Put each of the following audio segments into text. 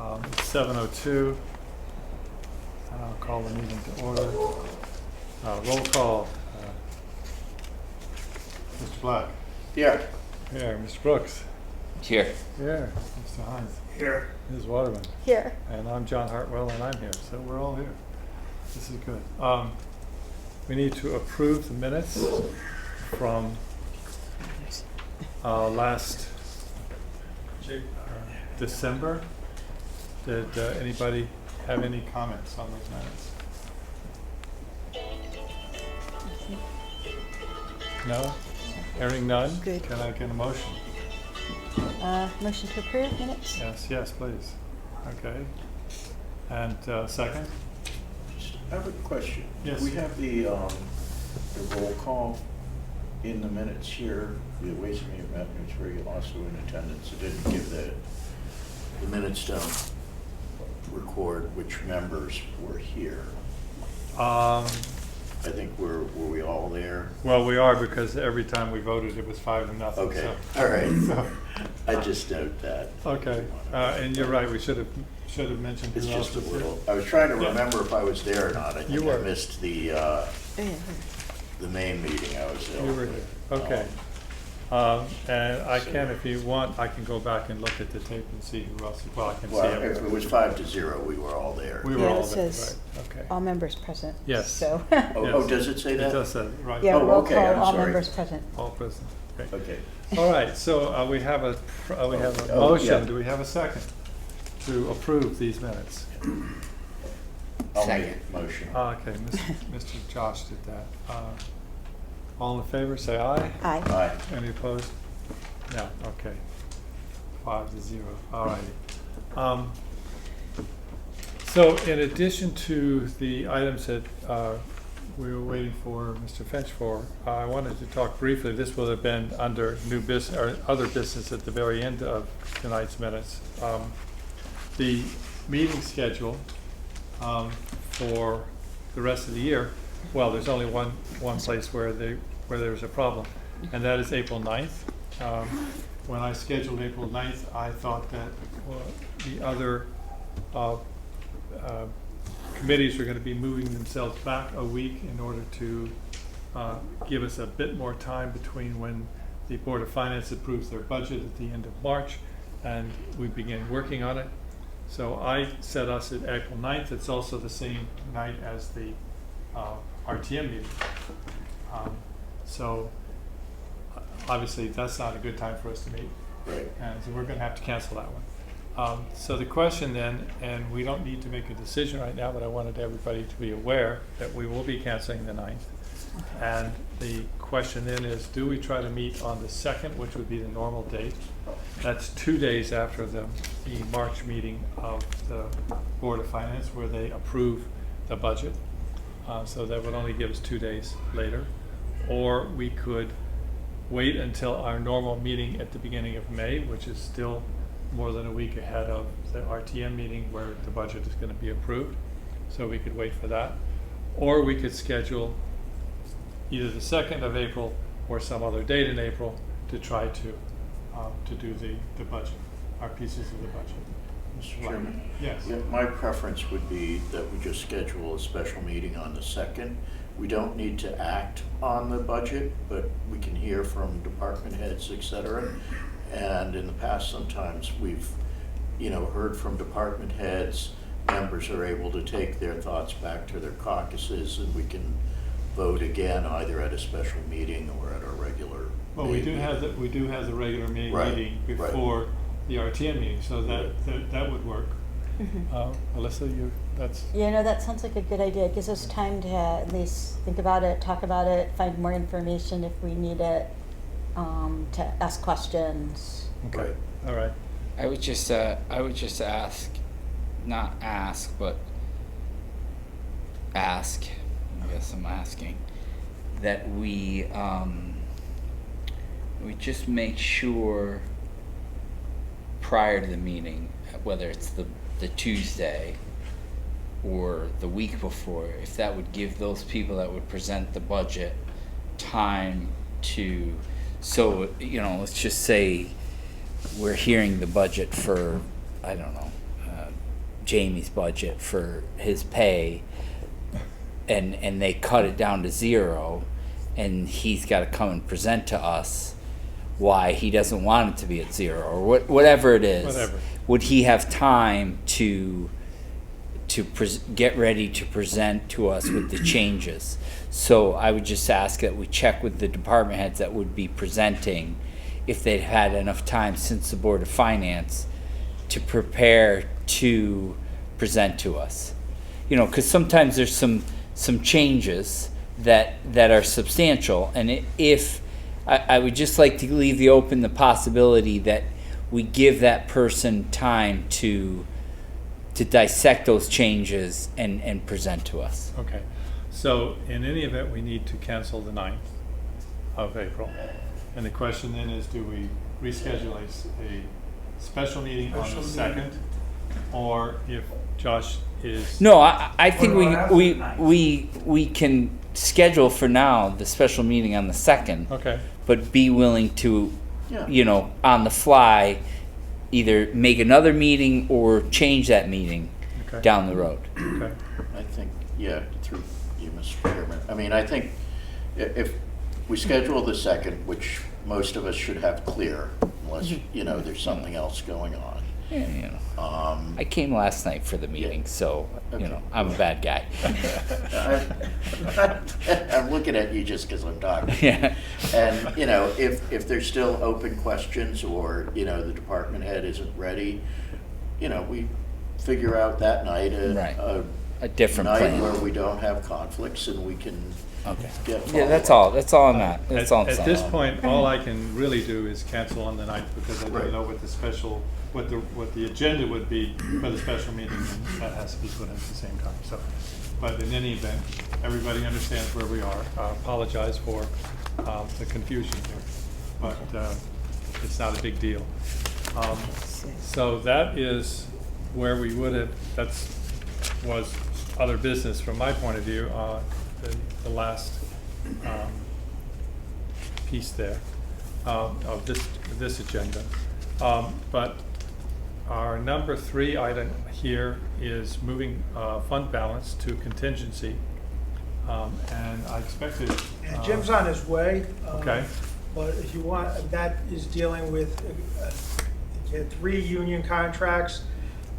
It's 7:02, and I'll call the meeting to order. Roll call. Mr. Black. Here. Here. Mr. Brooks. Here. Here. Mr. Hines. Here. Ms. Waterman. Here. And I'm John Hartwell, and I'm here, so we're all here. This is good. We need to approve the minutes from last December. Did anybody have any comments on those minutes? No? Hearing none? Good. Can I get a motion? Motion to approve minutes? Yes, please. Okay. And second? I have a question. Yes. We have the roll call in the minutes here. The Ways and Means Management were also in attendance. It didn't give the minutes don't record which members were here. I think were we all there? Well, we are, because every time we voted, it was 5-0. Okay. So. All right. So, I just note that. okay. And you're right. We should have mentioned. It's who else just a was here. little. I was trying to Yeah. remember if I was there or not. I think You were. I missed the main meeting. I was ill. You were here. Okay. And I can, if you want, I can go back and look at the tape and see who else. Well, I can see Well, if everyone. it was 5-0, we were all there. We were Yeah, all it there, says right? Okay. all members present. Yes. So, Oh, Yes. does it say that? It does say, right. yeah, Oh, roll okay, call, I'm all sorry. members present. All present. Okay. Okay. All right. So we have a Oh, motion. yeah. Do we have a second to approve these minutes? I'll Second. make a motion. Okay. Mr. Josh did that. All in favor, say aye. Aye. Aye. Any opposed? No, okay. 5-0, all righty. So in addition to the items that we were waiting for Mr. Finch for, I wanted to talk briefly, this will have been under new business, or other business at the very end of tonight's minutes. The meeting schedule for the rest of the year, well, there's only one place where there's a problem, and that is April 9th. When I scheduled April 9th, I thought that the other committees are going to be moving themselves back a week in order to give us a bit more time between when the Board of Finance approves their budget at the end of March and we begin working on it. So I set us at April 9th. It's also the same night as the RTM meeting. So obviously that's not a good time for us to meet. Right. And so we're going to have to cancel that one. So the question then, and we don't need to make a decision right now, but I wanted everybody to be aware that we will be canceling the 9th. And the question then is, do we try to meet on the 2nd, which would be the normal date? That's 2 days after the March meeting of the Board of Finance, where they approve the budget. So that would only give us 2 days later. Or we could wait until our normal meeting at the beginning of May, which is still more than a week ahead of the RTM meeting where the budget is going to be approved. So we could wait for that. Or we could schedule either the 2nd of April or some other date in April to try to do the budget, our pieces of the budget. Mr. Chairman? Yes. Yeah, my preference would be that we just schedule a special meeting on the 2nd. We don't need to act on the budget, but we can hear from department heads, et cetera. And in the past, sometimes we've, heard from department heads. Members are able to take their thoughts back to their caucuses, and we can vote again either at a special meeting or at our regular. Well, we do have the regular meeting Right. before the RTM meeting, so that would work. Alyssa, That sounds like a good idea. It gives us time to at least think about it, talk about it, find more information if we need it, to ask questions. okay. All right. I would just ask, not ask, but ask. I guess I'm asking that we just make sure prior to the meeting, whether it's the Tuesday or the week before, if that would give those people that would present the budget time to, so, let's just say we're hearing the budget for, I don't know, Jamie's budget for his pay, and they cut it down to 0, and he's got to come and present to us why he doesn't want it to be at 0, or whatever it is. Whatever. Would he have time to get ready to present to us with the changes? So I would just ask that we check with the department heads that would be presenting if they'd had enough time since the Board of Finance to prepare to present to us. You know, because sometimes there's some changes that are substantial, and if I would just like to leave the possibility that we give that person time to dissect those changes and present to us. Okay, so in any event, we need to cancel the 9th of April. And the question then is, do we reschedule a special meeting on the 2nd? Or if Josh is... No, I think we can schedule for now the special meeting on the 2nd. Okay, But be willing to, Yeah. you know, on the fly, either make another meeting or change that meeting okay. down the road. Okay, I think, yeah, through you, Mr. Chairman. I mean, I think if we schedule the 2nd, which most of us should have clear, unless, you know, there's something else going on. Yeah, you know. I came last night for the meeting, so, you Okay. know, I'm a bad guy. I'm looking at you just because I'm talking. Yeah. And, you know, if there's still open questions or, you know, the department head isn't ready, you know, we figure out that night Right. a A different night plan. where we don't have conflicts and we can Okay. get Yeah, that's follow-up. all. That's all I'm at. That's all I'm At saying. this point, all I can really do is cancel on the 9th because I Right. don't know what the special, what the agenda would be for the special meeting, and that has to be put in at the same time, so. But in any event, everybody understands where we are. I apologize for the confusion here, but it's not a big deal. So that is where we would have, was other business from my point of view, the last piece there of this agenda. But our number 3 item here is moving fund balance to contingency. And I expected. And Jim's on his way. Okay. But if you want, that is dealing with 3 union contracts.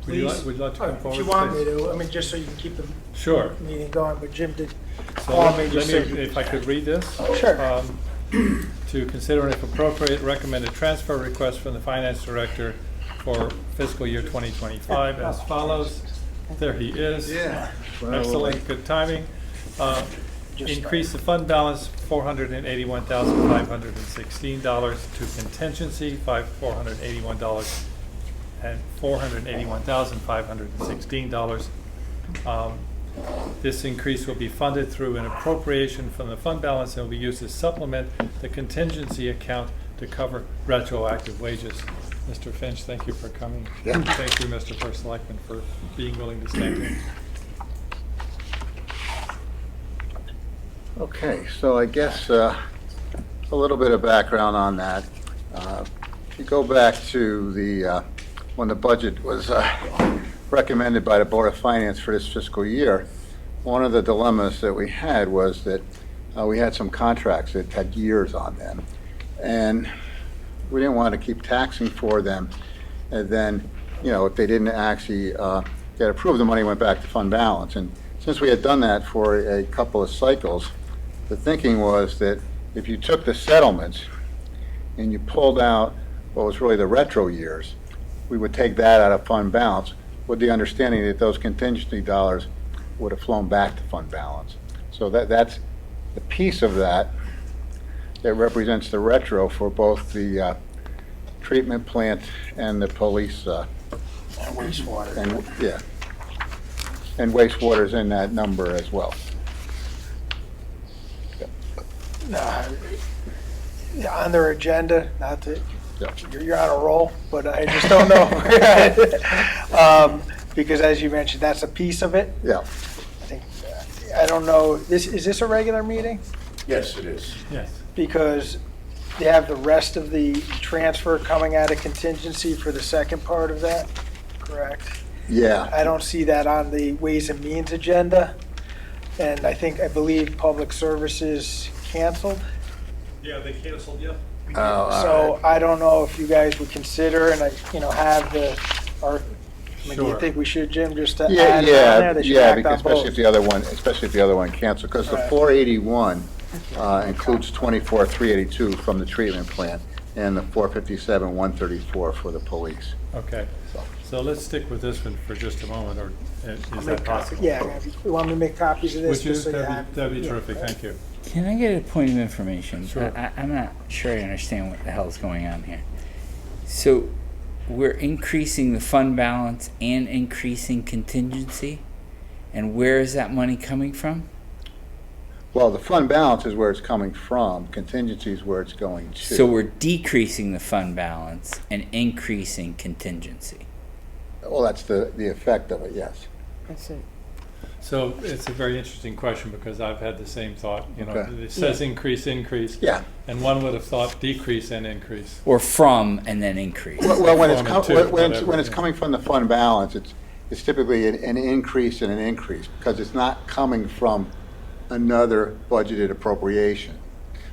Would you Please, like to come forward, if you want me please? to, I mean, just so you can keep the Sure. meeting going, but Jim did So call me, let just me, said. if I could read this. Sure. To consider and if appropriate, recommend a transfer request from the finance director for fiscal year 2025 as follows. There he is. Yeah. Excellent, good timing. Just Increase the fund balance, $481,516 to contingency, $481 and $481,516. This increase will be funded through an appropriation from the fund balance and will be used to supplement the contingency account to cover retroactive wages. Mr. Finch, thank you for coming. Yeah. Thank you, Mr. First Selectman, for being willing to stand in. Okay, so I guess a little bit of background on that. If you go back to the, when the budget was recommended by the Board of Finance for this fiscal year, one of the dilemmas that we had was that we had some contracts that had years on them. And we didn't want to keep taxing for them. And then, you know, if they didn't actually get approved, the money went back to fund balance. And since we had done that for a couple of cycles, the thinking was that if you took the settlements and you pulled out what was really the retro years, we would take that out of fund balance with the understanding that those contingency dollars would have flown back to fund balance. So that's the piece of that that represents the retro for both the treatment plant and the police. And wastewater. And, yeah. And wastewater's in that number as well. On their agenda, not to, Yeah. you're on a roll, but I just don't know. Because as you mentioned, that's a piece of it. Yeah. I think, I don't know, is this a regular meeting? Yes, it is. Yes. Because they have the rest of the transfer coming out of contingency for the second part of that, correct? Yeah. I don't see that on the Ways and Means agenda. And I believe Public Services canceled. Yeah, they canceled, yeah. Oh, all So right. I don't know if you guys would consider and have do you Sure. think we should, Jim, just to Yeah, add it on there? They should act because on especially both. if the other one canceled, because the Right. 481 includes 24,382 from the treatment plant, and the 457, 134 for the police. Okay, so let's stick with this one for just a moment, or I'll is make that copies. possible? Yeah, you want me to make copies of this? Would you? just so have- That'd be yeah, terrific, right. thank you. Can I get a point of information? Sure. I'm not sure I understand what the hell's going on here. So, we're increasing the fund balance and increasing contingency? And where is that money coming from? Well, the fund balance is where it's coming from, contingency is where it's going to. So we're decreasing the fund balance and increasing contingency. Well, that's the effect of it, yes. So it's a very interesting question, because I've had the same thought, Okay. it says increase, Yeah. and one would have thought decrease and increase. Or from and then increase. Well, when it's, Form of two, when whatever, it's yeah. coming from the fund balance, it's typically an increase and an increase, because it's not coming from another budgeted appropriation.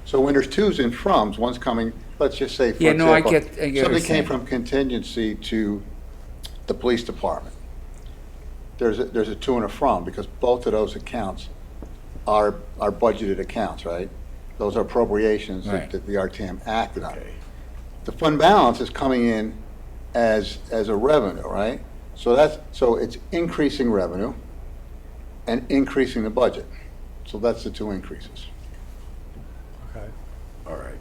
So when there's twos and froms, one's coming, let's just say, for Yeah, no, I example, get what you're something came saying. from contingency to the police department. There's a to and a from, because both of those accounts are budgeted accounts, right? Those are appropriations Right. that the RTM acted on. Okay. The fund balance is coming in as a revenue, right? So it's increasing revenue and increasing the budget. So that's the two increases. Okay. All right.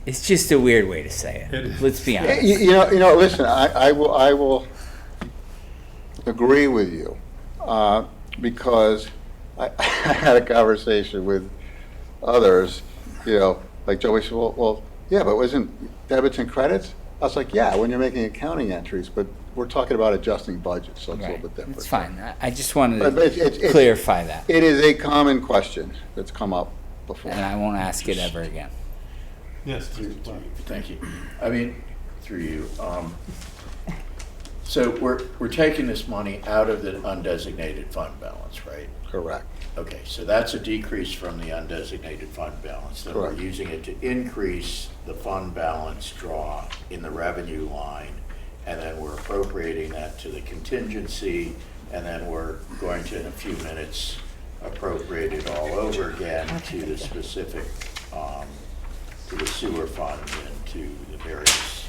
It's just a weird way to say It it. is. Let's be honest. You know, listen, I will agree with you, because I had a conversation with others, like Joey said, well, yeah, but wasn't debits and credits? I was like, yeah, when you're making accounting entries, but we're talking about adjusting budgets, so it's a Right. little bit different. It's fine. I just wanted But to it's- clarify that. It is a common question that's come up before. And I won't ask it ever again. Yes. Thank you. I mean, through you. So we're taking this money out of the undesignated fund balance, right? Correct. Okay, so that's a decrease from the undesignated fund balance. Then we're Correct. using it to increase the fund balance draw in the revenue line, and then we're appropriating that to the contingency, and then we're going to, in a few minutes, appropriate it all over again to the specific, to the sewer fund and to the various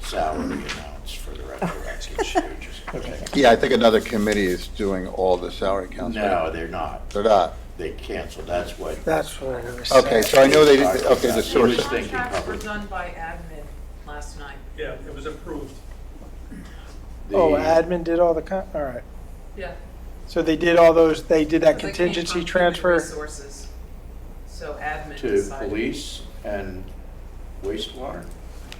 salary amounts for the retroactive stages. Okay. Yeah, I think another committee is doing all the salary counts. right? No, they're not. They're not. They canceled, that's what. That's what I was Okay, saying. so I know they did, Talked okay, about. the He source. was thinking Contracts were public. done by admin last night. Yeah, it was approved. Oh, The- admin did all the, all right. Yeah. So they did all those, they did that They came contingency from human transfer? Resources. So admin To decided. police and wastewater?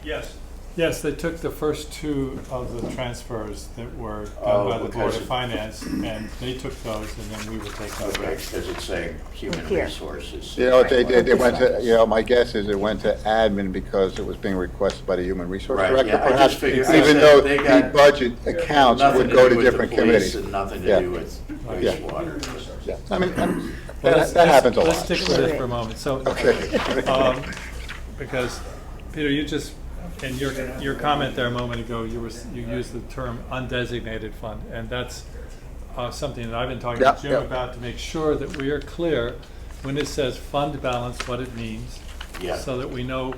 Yes. Yes, they took the first two of the transfers that were Oh, done by the Board because of of- Finance, and they took those, and then we would take those. Okay, because it's saying human Here. resources. You know what they did? They went to, my guess is it went to admin because it was being requested by the human resource Right, director, yeah, I perhaps, just figured- I even said though they the got budget accounts Nothing would go do to with the different police committees. And nothing Yeah. to do with Yeah. wastewater. Yeah, I mean, Well, let's- that happens a lot. Let's stick with this for a moment. So, Okay. because, Peter, you just, in your comment there a moment ago, you used the term undesignated fund, and that's something that I've been talking Yeah, to Jim yeah. about, to make sure that we are clear when it says fund balance, what it means, Yeah. so that we know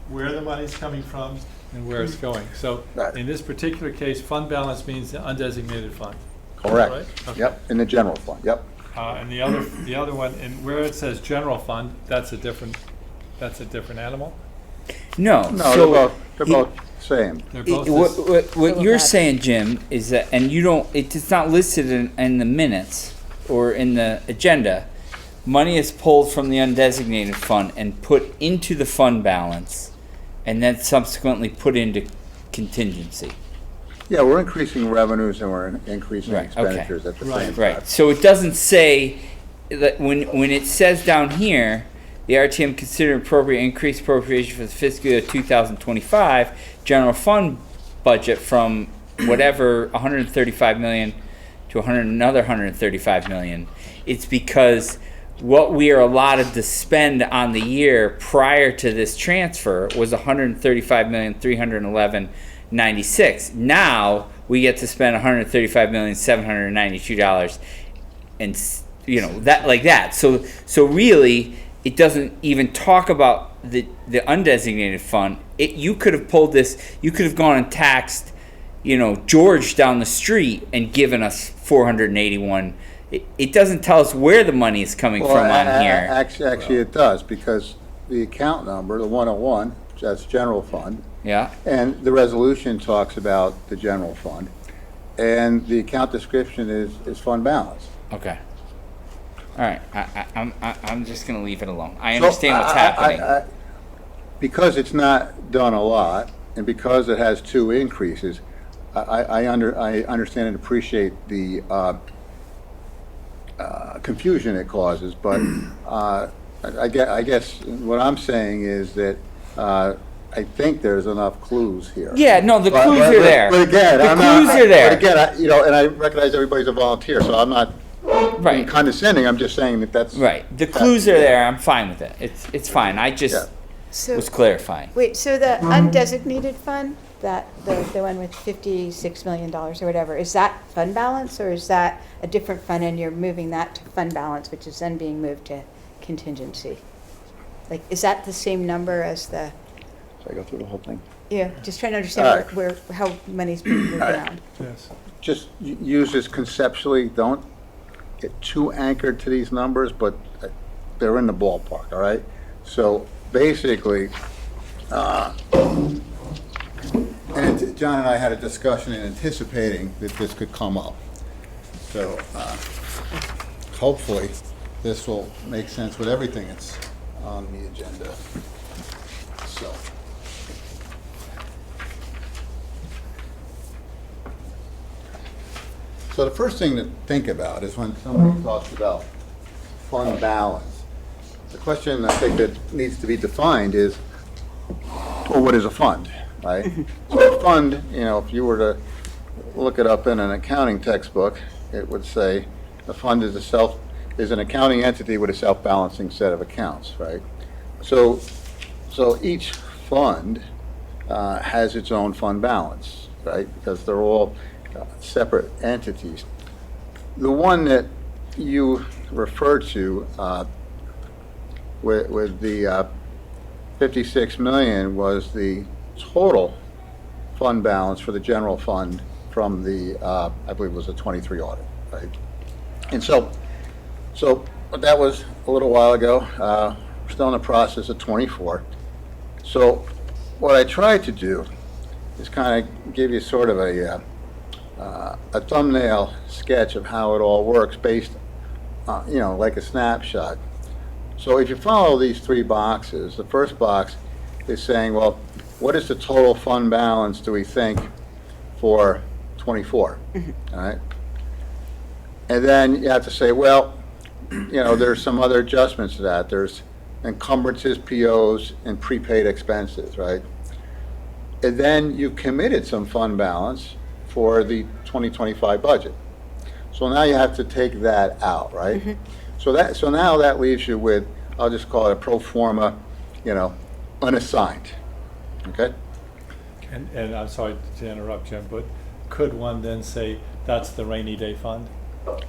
where the money's coming from and where it's going. So, Right. in this particular case, fund balance means the undesignated fund. Correct. Right? Okay. Yep, in the general fund, yep. And the other one, and where it says general fund, that's a different animal? No. No, so they're both same. They're both what Little you're bad. saying, Jim, is that, and you don't, it's not listed in the minutes or in the agenda. Money is pulled from the undesignated fund and put into the fund balance, and then subsequently put into contingency. Yeah, we're increasing revenues and we're increasing Right, okay. expenditures at the Right. same time. Right. So it doesn't say that when it says down here, the RTM considered appropriate increased appropriation for the fiscal year 2025 general fund budget from whatever 135 million to another 135 million, it's because what we are allotted to spend on the year prior to this transfer was 135,311,96. Now we get to spend 135,792 dollars, and that like that. So really, it doesn't even talk about the undesignated fund. You could have pulled this. You could have gone and taxed, George down the street and given us 481. It doesn't tell us where the money is coming from on here. Actually, it does, because the account number, the 101, that's general fund, Yeah. and the resolution talks about the general fund, and the account description is fund balance. Okay. All right. I'm just gonna leave it alone. I understand what's happening. Because it's not done a lot, and because it has two increases, I understand and appreciate the confusion it causes, but I guess what I'm saying is that I think there's enough clues here. Yeah. No, the clues are there. But again, the I'm clues not, are there. But again, and I recognize everybody's a volunteer, so I'm not being Right. condescending. I'm just saying that's Right. The clues are there. I'm fine with it. It's fine. I just Yeah. So, was clarifying. wait, so the undesignated fund, that, the one with $56 million or whatever, is that fund balance, or is that a different fund and you're moving that to fund balance, which is then being moved to contingency? Like, is that the same number as the, Should I go through the whole thing? just trying to understand All right. where how money's being moved around? Yes. Just use this conceptually. Don't get too anchored to these numbers, but they're in the ballpark, all right? So basically, and John and I had a discussion in anticipating that this could come up. So hopefully, this will make sense with everything that's on the agenda. So the first thing to think about is when somebody talks about fund balance, the question I think that needs to be defined is, well, what is a fund, right? So a fund, if you were to look it up in an accounting textbook, it would say a fund is an accounting entity with a self-balancing set of accounts, right? So each fund has its own fund balance, right? Because they're all separate entities. The one that you referred to with the 56 million was the total fund balance for the general fund from the, I believe it was a 23 audit, right? And so that was a little while ago. We're still in the process of 24. So what I tried to do is kind of give you sort of a thumbnail sketch of how it all works based on, like a snapshot. So if you follow these three boxes, the first box is saying, well, what is the total fund balance do we think for 24? All right. And then you have to say, well, there's some other adjustments to that. There's encumbrances, POs, and prepaid expenses, right? And then you've committed some fund balance for the 2025 budget. So now you have to take that out, right? Mm-hmm. So now that leaves you with, I'll just call it a pro forma, unassigned, okay? And I'm sorry to interrupt, Jim, but could one then say that's the rainy day fund?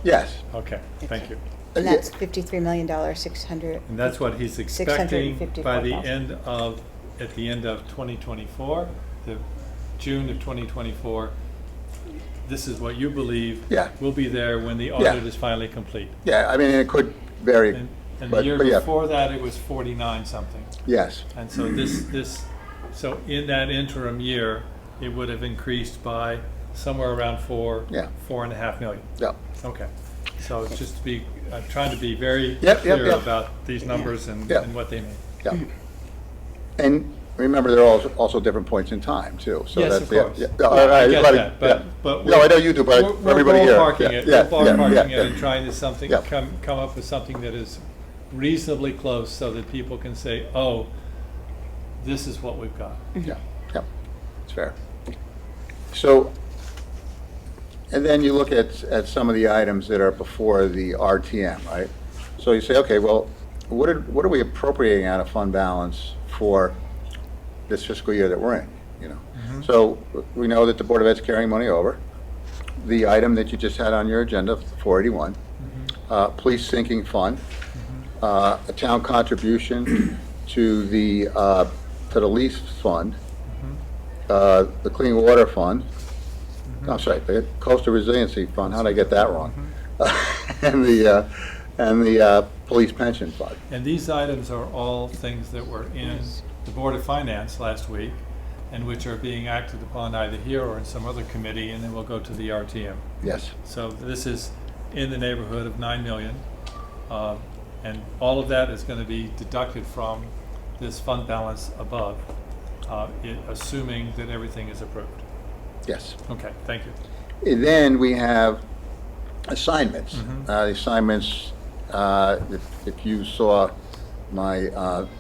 Yes. Okay, thank you. And that's $53 million, 600. And that's what he's expecting by the 654,000. at the end of 2024, the June of 2024. This is what you believe Yeah. will be there when the audit is finally complete. Yeah, I mean, it could vary. And the But year yeah. before that, it was 49 something. Yes. And so so in that interim year, it would have increased by somewhere around Yeah. 4.5 million. Yeah. Okay. So just to be, I'm trying to be very Yep, clear yep. about these numbers and Yeah. what they mean. Yeah. And remember, there are also different points in time, too. So Yes, that's of the- course. yeah. Yeah, All right, I get buddy. that, Yeah. but No, I know you do, but we're everybody here. ballparking it. We're ballparking it and yeah. trying to Yeah. come up with something that is reasonably close so that people can say, oh, this is what we've got. Yeah, yeah, it's fair. So And then you look at some of the items that are before the RTM, right? So you say, okay, well, what are we appropriating out of fund balance for this fiscal year that we're in, you know? So we know that the Board of Ed's carrying money over. The item that you just had on your agenda, 481, police sinking fund, a town contribution to the lease fund, the clean water fund, I'm sorry, the coastal resiliency fund, how did I get that wrong? And the police pension fund. And these items are all things that were in the Board of Finance last week, and which are being acted upon either here or in some other committee, and then we'll go to the RTM. Yes. So this is in the neighborhood of 9 million, and all of that is going to be deducted from this fund balance above, assuming that everything is approved. Yes. Okay, thank you. And then we have assignments. Mhm. The assignments, if you saw my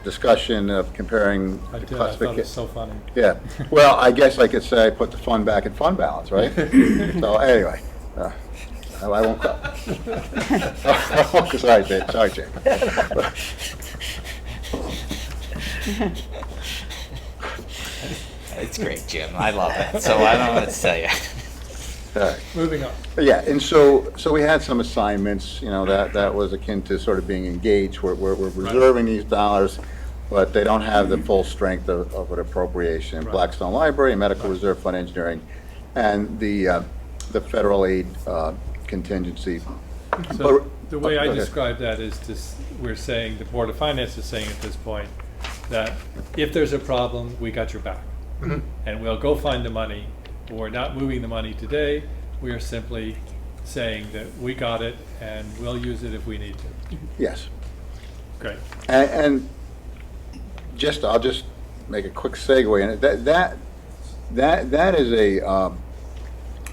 discussion of comparing I the did, I thought it was classification. so funny. Yeah, well, I guess I could say I put the fund back in fund balance, right? So anyway, I won't. Sorry, Dave. Sorry, Jake. It's great, Jim. I love it. So I don't know what to tell you. All right. Moving on. Yeah, and so we had some assignments, you know, that was akin to sort of being engaged. We're reserving these dollars, but they don't have the full strength of an appropriation. Right. Blackstone Library, Medical Reserve Fund Engineering, and the federal aid contingency. So But- the way I okay. describe that is we're saying, the Board of Finance is saying at this point, that if there's a problem, we got your back. Mhm. And we'll go find the money. We're not moving the money today. We are simply saying that we got it and we'll use it if we need to. Yes. Great. And I'll just make a quick segue, and that is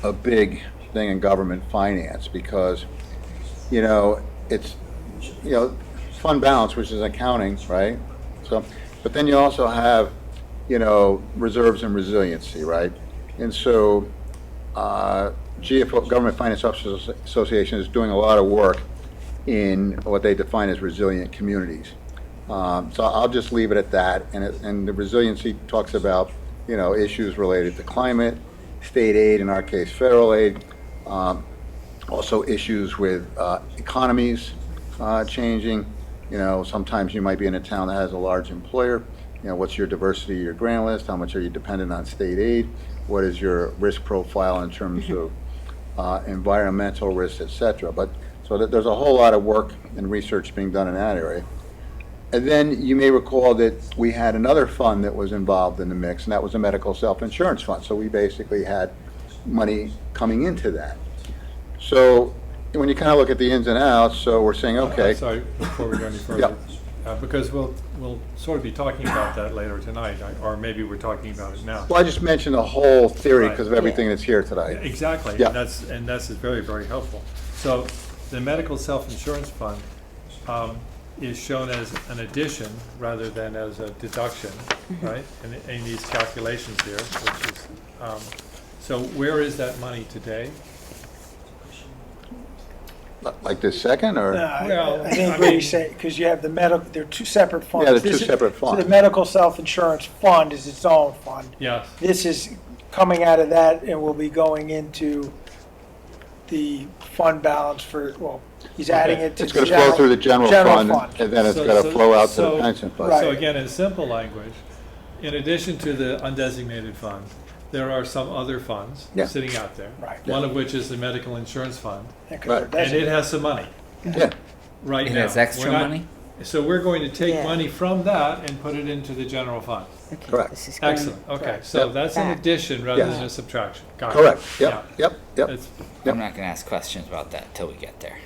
a big thing in government finance, because, you know, it's, you know, fund balance, which is accounting, right? So, but then you also have, you know, reserves and resiliency, right? And so, GFO, Government Finance Officers Association, is doing a lot of work in what they define as resilient communities. So I'll just leave it at that. And the resiliency talks about, you know, issues related to climate, state aid, in our case, federal aid, also issues with economies changing. You know, sometimes you might be in a town that has a large employer. You know, what's your diversity of your grant list? How much are you dependent on state aid? What is your risk profile in terms of environmental risks, et cetera? But so there's a whole lot of work and research being done in that area. And then you may recall that we had another fund that was involved in the mix, and that was a medical self-insurance fund. So we basically had money coming into that. So when you kind of look at the ins and outs, so we're saying, okay. Sorry, before we go any further. Yep. Because we'll sort of be talking about that later tonight, or maybe we're talking about it now. Well, I just mentioned the whole theory Right. because of everything that's here tonight. Exactly, Yeah. and that's very, very helpful. So the medical self-insurance fund is shown as an addition rather than as a deduction, right? In these calculations here, which is, so where is that money today? Like this second, or? Well, I think I what you mean- say, because you have the medical, they're two separate funds. Yeah, they're two This is- separate So funds. the medical self-insurance fund is its own fund. Yes, This is coming out of that and will be going into the fund balance for, well, he's adding it to It's the going to flow through the general fund, and then it's So- going to so- flow out to so- the pension fund. Right. so again, in simple language, in addition to the undesignated fund, there are some other funds Yeah. sitting out there. Right. One of which is the medical insurance fund, Because Right. they're and it has some money Yeah, right It now. has extra We're not- money? So we're going to take Yeah. money from that and put it into the general fund. Okay, Correct. this is going Excellent, okay, Right. so Yep. that's an Back. addition rather Yes. than a subtraction. Got it. correct, Yeah. yep. It's- Yep. I'm not going to ask questions about that till we get there.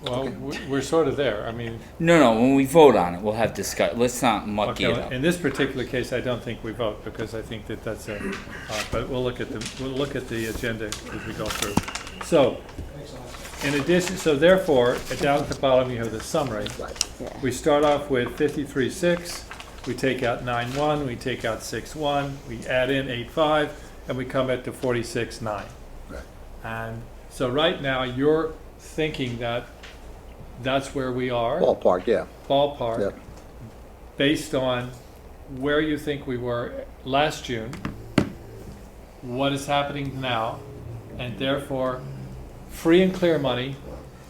Well, we're sort of there, I mean, No, when we vote on it, we'll have discuss. Let's not muck okay, it up. in this particular case, I don't think we vote, because I think that that's a, but we'll look at the agenda as we go through. So, in addition, so therefore, down at the bottom, you have the summary. Yeah. We start off with 53.6, we take out 9.1, we take out 6.1, we add in 8.5, and we come at to 46.9. Right. And so right now, you're thinking that that's where we are, Ballpark, yeah. ballpark, Yep. based on where you think we were last June, what is happening now, and therefore, free and clear money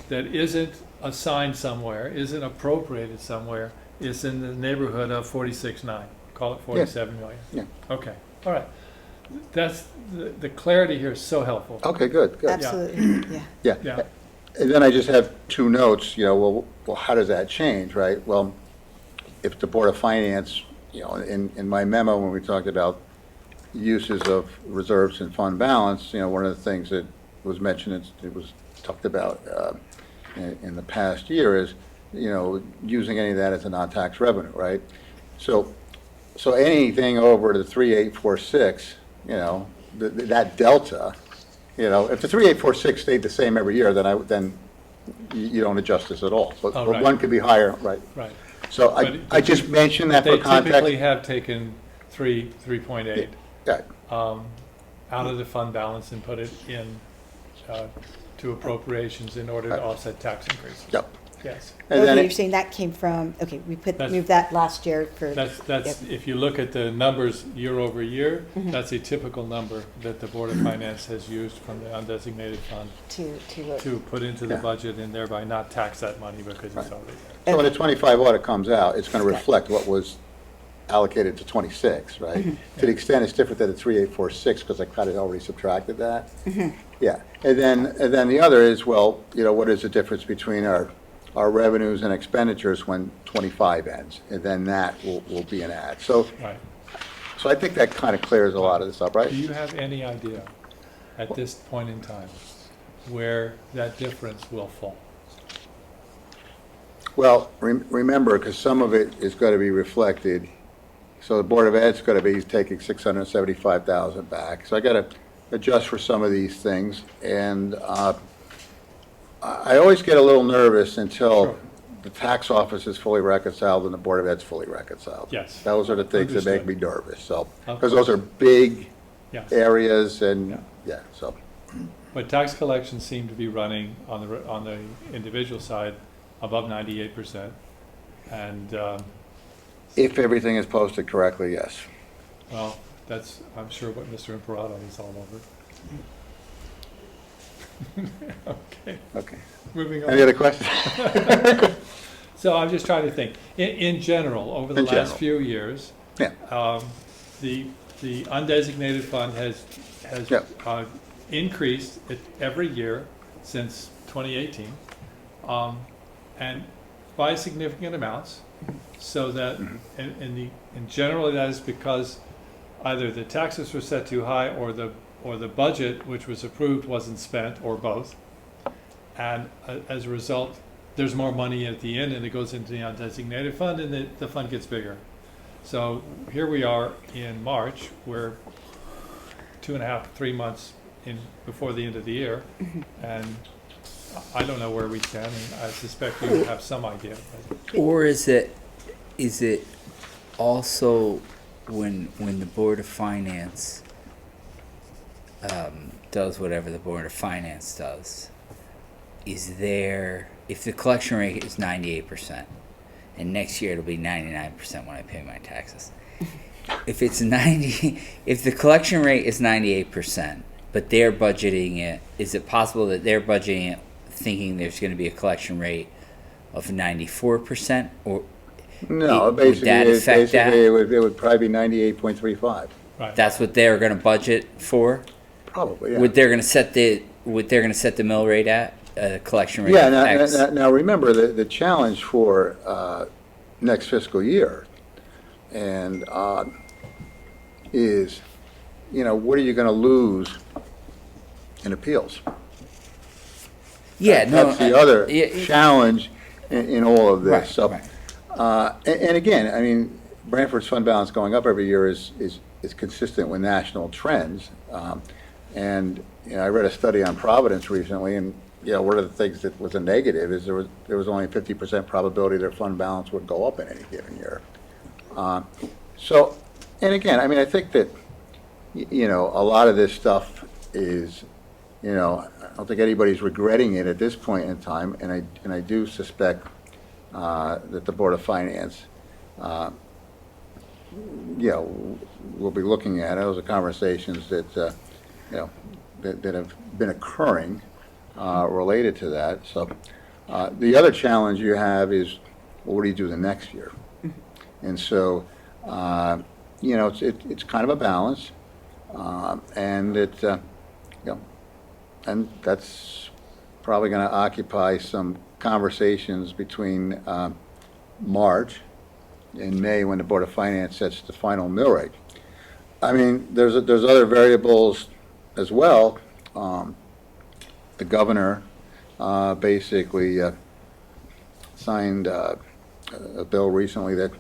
that isn't assigned somewhere, isn't appropriated somewhere, is in the neighborhood of 46.9. Call it 47 million. Yeah. Okay, all right. That's, the clarity here is so helpful. Okay, good. Absolutely, yeah. Yeah. And then I just have two notes, well, how does that change, right? Well, if the Board of Finance, in my memo, when we talked about uses of reserves and fund balance, one of the things that was mentioned, it was talked about in the past year is, using any of that as a non-tax revenue, right? So anything over the 3846, that delta, if the 3846 stayed the same every year, then you don't adjust this at all. But Oh, right. one could be higher, right? Right. So But I just mentioned that for They typically context. have taken 3.8 Yeah, out of the fund balance and put it in to appropriations in order to offset tax increases. Yep. Yes. And then Okay, you're it- saying that came from, okay, we That's- moved that last year for. That's, if you look at the numbers year over year, Mm-hmm. that's a typical number that the Board of Finance has used from the undesignated fund to put into the Yeah. budget and thereby not tax that money because it's Right. already there. So when the 25 audit comes out, it's going to reflect what was allocated to 26, right? Mm-hmm. To the extent it's different than the 3846, because I kind of already subtracted that. Mm-hmm. Yeah, and then the other is, well, what is the difference between our revenues and expenditures when 25 ends? And then that will be an add. So Right. I think that kind of clears a lot of this up, right? Do you have any idea at this point in time where that difference will fall? Well, remember, because some of it is going to be reflected, so the Board of Ed's going to be taking 675,000 back. So I got to adjust for some of these things, and I always get a little nervous until Sure. the tax office is fully reconciled and the Board of Ed's fully reconciled. Yes. Those are the things that make Understood. me nervous, so, Of because those are course. big Yes. areas, Yeah. and, yeah, so, But tax collections seem to be running on the individual side above 98%. And, if everything is posted correctly, yes. well, that's, I'm sure what Mr. Imperato is all over. Okay, Okay. moving on. Any other questions? So I'm just trying to think, in general, over the In last general. few years, Yeah. the undesignated fund has Yep. increased it every year since 2018, and by significant amounts, so that, Mm-hmm. and generally that is because either the taxes were set too high or the budget which was approved wasn't spent, or both. And as a result, there's more money at the end and it goes into the undesignated fund and the fund gets bigger. So here we are in March, we're 2.5, 3 months before the end of the year. And I don't know where we stand, and I suspect you have some idea. But Or is it also when the Board of Finance does whatever the Board of Finance does, if the collection rate is 98%, and next year it'll be 99% when I pay my taxes. If the collection rate is 98%, but they're budgeting it, is it possible that they're budgeting it thinking there's going to be a collection rate of 94%, or No, would basically, that affect that? it would probably be 98.35, right. that's what they're going to budget for? probably, yeah. What they're going to set the mill rate at, collection rate Yeah, of X? now remember, the challenge for next fiscal year and is, what are you going to lose in appeals? Yeah, no. That's the other yeah, challenge in all of Right, this. So, right. and again, I mean, Branford's fund balance going up every year is consistent with national trends. And, I read a study on Providence recently, and, one of the things that was a negative is there was only a 50% probability their fund balance would go up in any given year. So, and again, I mean, I think that, a lot of this stuff is you know, I don't think anybody's regretting it at this point in time, and I do suspect that the Board of Finance, you know, will be looking at it. Those are conversations that, you know, that have been occurring related to that. So the other challenge you have is, well, what do you do the next year? And so, you know, it's kind of a balance, and it, you know, and that's probably going to occupy some conversations between March and May, when the Board of Finance sets the final mill rate. I mean, there's other variables as well. The governor basically signed a bill recently that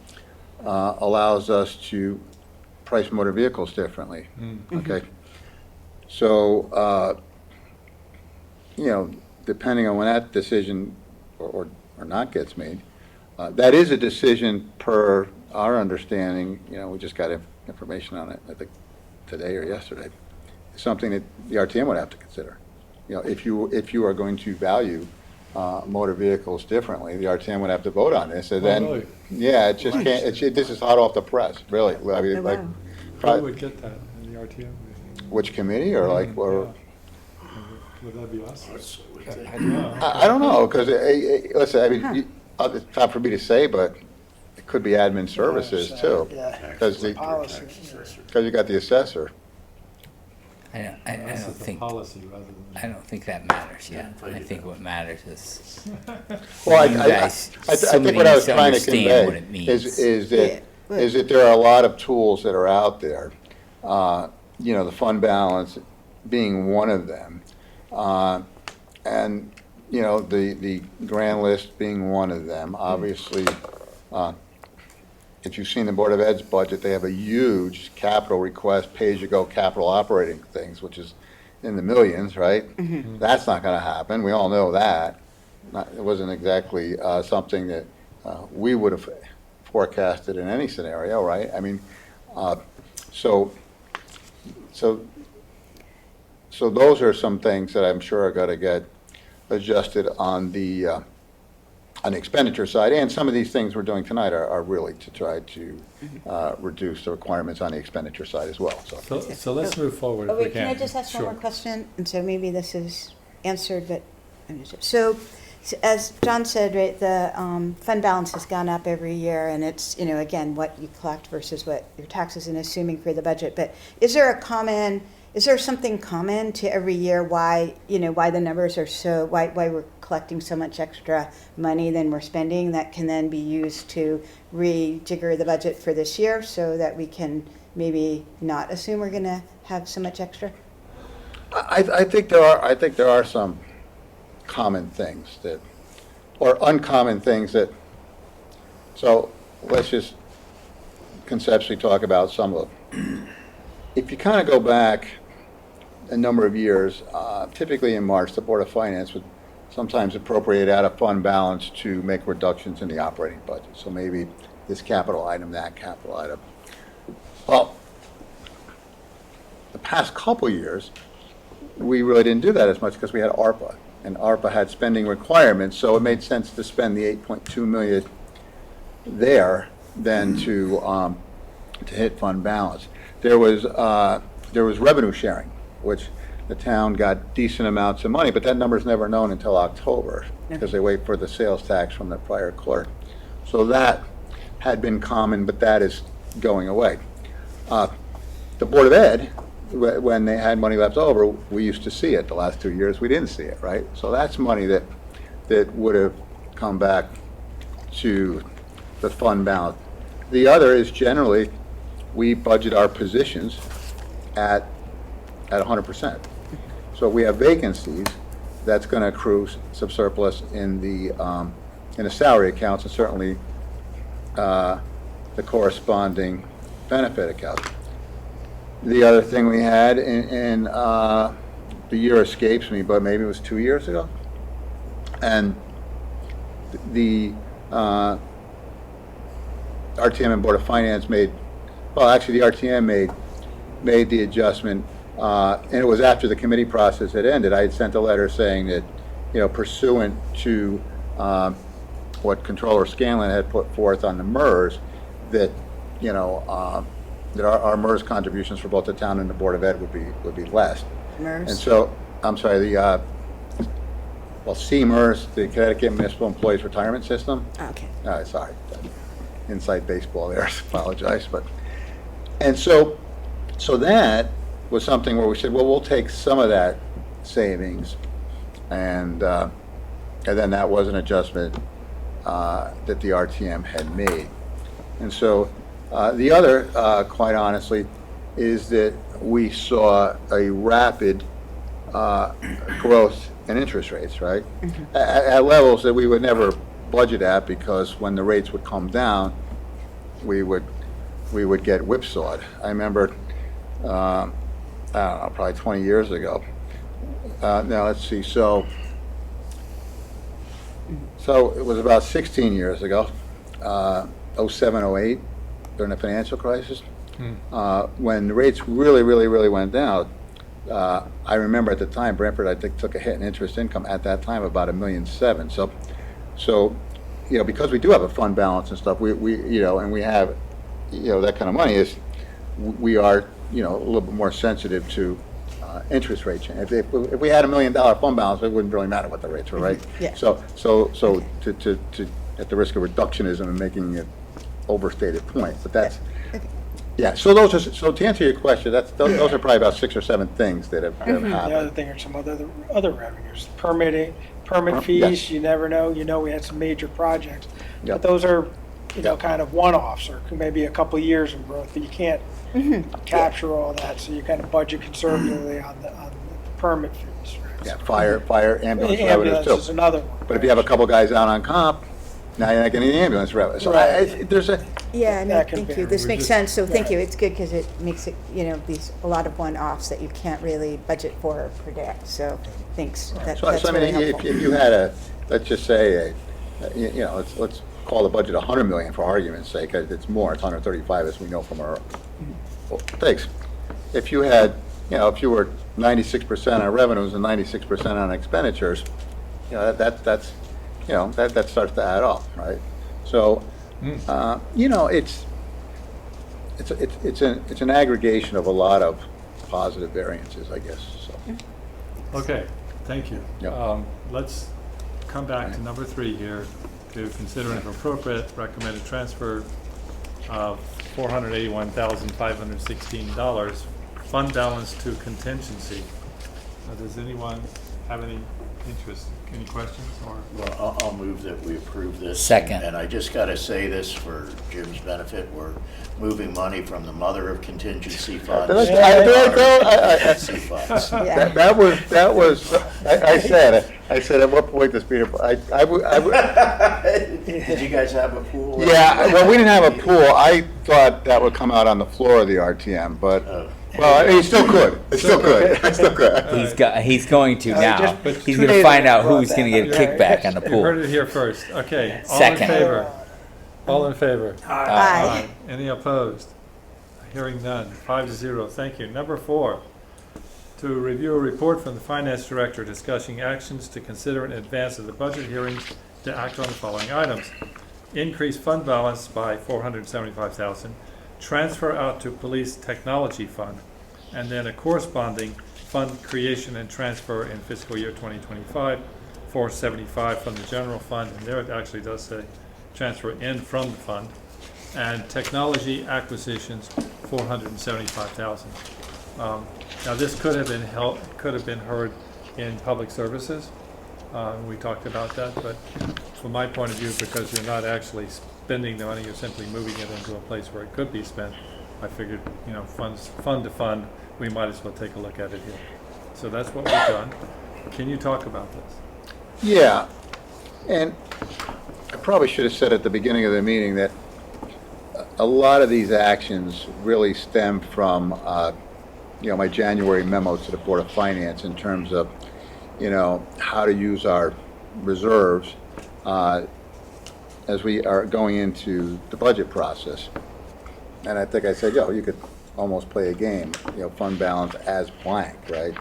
allows us to price motor vehicles differently. Okay, so you know, depending on when that decision or not gets made, that is a decision per our understanding. You know, we just got information on it, I think today or yesterday. It's something that the RTM would have to consider. You know, if you are going to value motor vehicles differently, the RTM would have to vote on this. And then, really? yeah, it just can't. This is hot off the press, really. I mean, Oh, like, wow. Probably would get that in the RTM. which committee or like, or Yeah. Would that be us? I don't know, because listen, I mean, it's not for me to say, but it could be admin services too, Yeah. because Policy. you got the assessor. I Unless don't it's a think, policy rather I than. don't think that matters yet. I think what matters is Well, you I guys, think somebody what I needs was to trying to understand what it convey means. is that there are a lot of tools that are out there. You know, the fund balance being one of them, and you know, the grand list being one of them. Obviously, if you've seen the Board of Ed's budget, they have a huge capital request, pay-as-you-go capital operating things, which is in the millions, right? That's not going to happen. We all know that. It wasn't exactly something that we would have forecasted in any scenario, right? I mean, so those are some things that I'm sure are going to get adjusted on the expenditure side, and some of these things we're doing tonight are really to try to reduce the requirements on the expenditure side as well, so. So let's move forward Oh, if we wait, can. can I just ask one Sure. more question? And so maybe this is answered, but, so as John said, right, the fund balance has gone up every year, and it's, you know, again, what you collect versus what your taxes and assuming for the budget. But is there something common to every year why, you know, why the numbers are so, why we're collecting so much extra money than we're spending that can then be used to rejigger the budget for this year so that we can maybe not assume we're going to have so much extra? I think there are some common things that, or uncommon things that, so let's just conceptually talk about some of them. If you kind of go back a number of years, typically in March, the Board of Finance would sometimes appropriate out of fund balance to make reductions in the operating budget. So maybe this capital item, that capital item. Well, the past couple years, we really didn't do that as much because we had ARPA, and ARPA had spending requirements, so it made sense to spend the 8.2 million there than to hit fund balance. There was revenue sharing, which the town got decent amounts of money, but that number's never known until October because they wait for the sales tax from the prior clerk. So that had been common, but that is going away. The Board of Ed, when they had money left over, we used to see it. The last 2 years, we didn't see it, right? So that's money that would have come back to the fund balance. The other is generally, we budget our positions at 100%. So if we have vacancies, that's going to accrue some surplus in the salary accounts, and certainly the corresponding benefit account. The other thing we had in the year escapes me, but maybe it was 2 years ago, and the RTM and Board of Finance made, well, actually the RTM made the adjustment and it was after the committee process had ended, I had sent a letter saying that, pursuant to what Controller Scanlon had put forth on the MERS, that, that our MERS contributions for both the town and the Board of Ed would be less. MERS? And so, I'm sorry, CMERS, the Connecticut Municipal Employees Retirement System. Okay. Sorry, inside baseball there, apologize, but, and so that was something where we said, well, we'll take some of that savings, and then that was an adjustment that the RTM had made. And so the other, quite honestly, is that we saw a rapid growth in interest rates, right? At levels that we would never budget at, because when the rates would come down, we would get whipsawed. I remember, I don't know, probably 20 years ago. Now let's see. So it was about 16 years ago, 07, 08, during the financial crisis, when the rates really went down. I remember at the time, Brantford, I think, took a hit in interest income at that time, about $1.7 million. So, because we do have a fund balance and stuff, we and we have, that kind of money, is we are, a little bit more sensitive to interest rate change. If we had $1 million fund balance, it wouldn't really matter what the rates were, right? Yeah. So to at the risk of reductionism and making it overstated point, but that's. Yeah, so to answer your question, those are probably about 6 or 7 things that have The other happened. thing are some other revenues, permit Yes. fees, you never know, we had some major projects. Yep. But those are, Yep. kind of one-offs, or maybe a couple of years of growth, but you can't capture all that, so you kind of budget conservatively on the permit fees. Right? Yeah, fire, ambulance revenues Ambulance is too. another one. But if you have a couple guys out on comp, now you're not getting the ambulance revenue. So Right. there's a, Yeah, no, That can thank be- you. This We makes just- sense, so thank Right. you. It's good because it makes it, a lot of one-offs that you can't really budget for or predict, so thanks. That's so I really mean, helpful. if you had let's just say, let's call the budget $100 million for argument's sake. It's more, it's 135, as we know from our thanks. If you had, if you were 96% on revenues and 96% on expenditures, that starts to add up, right? So, it's an aggregation of a lot of positive variances, I guess, so. Okay, thank you. Yep. Let's come back to number 3 here, to consider and if appropriate, recommended transfer of $481,516, fund balance to contingency. Does anyone have any interest, any questions, or? Well, I'll move that we approve this. Second. And I just got to say this for Jim's benefit, we're moving money from the mother of contingency funds. Did I- to did I go? contingency funds. Yeah. That was, I said, at what point does Peter, Did you guys have a pool? yeah, well, we didn't have a pool. I thought that would come out on the floor of the RTM, but, well, he still could. It still could. It still could. He's going to now. just He's two going to days find out ago who's brought going to that get up. kickback on the You heard pool. it here first. Okay, all in Second. favor? All in favor? Aye. Any opposed? Hearing none, 5-0, thank you. Number 4, to review a report from the Finance Director discussing actions to consider in advance of the budget hearings to act on the following items. Increase fund balance by $475,000, transfer out to Police Technology Fund, and then a corresponding fund creation and transfer in fiscal year 2025, $475 from the general fund, and there it actually does say transfer in from the fund, and technology acquisitions, $475,000. Now this could have been heard in public services. We talked about that, but from my point of view, because you're not actually spending the money, you're simply moving it into a place where it could be spent. I figured, fund to fund, we might as well take a look at it here. So that's what we've done. Can you talk about this? Yeah, and I probably should have said at the beginning of the meeting that a lot of these actions really stem from, my January memo to the Board of Finance in terms of, how to use our reserves as we are going into the budget process. And I think I said, you could almost play a game, fund balance as blank, right?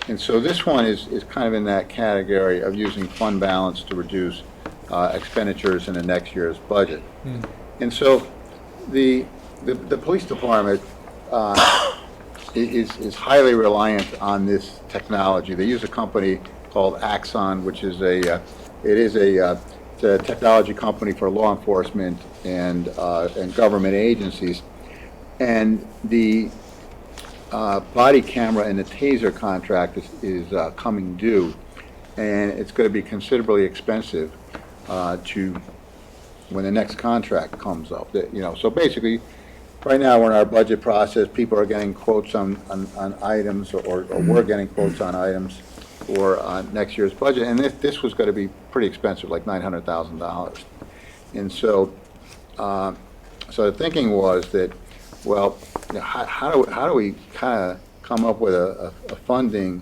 And so this one is kind of in that category of using fund balance to reduce expenditures in the next year's budget. And so the police department is highly reliant on this technology. They use a company called Axon, which is it's a technology company for law enforcement and government agencies. And the body camera and the taser contract is coming due, and it's going to be considerably expensive to when the next contract comes up. So basically, right now we're in our budget process. People are getting quotes on items, or we're getting quotes on items for next year's budget. And this was going to be pretty expensive, like $900,000. And so, so the thinking was that, well, how do we kind of come up with a funding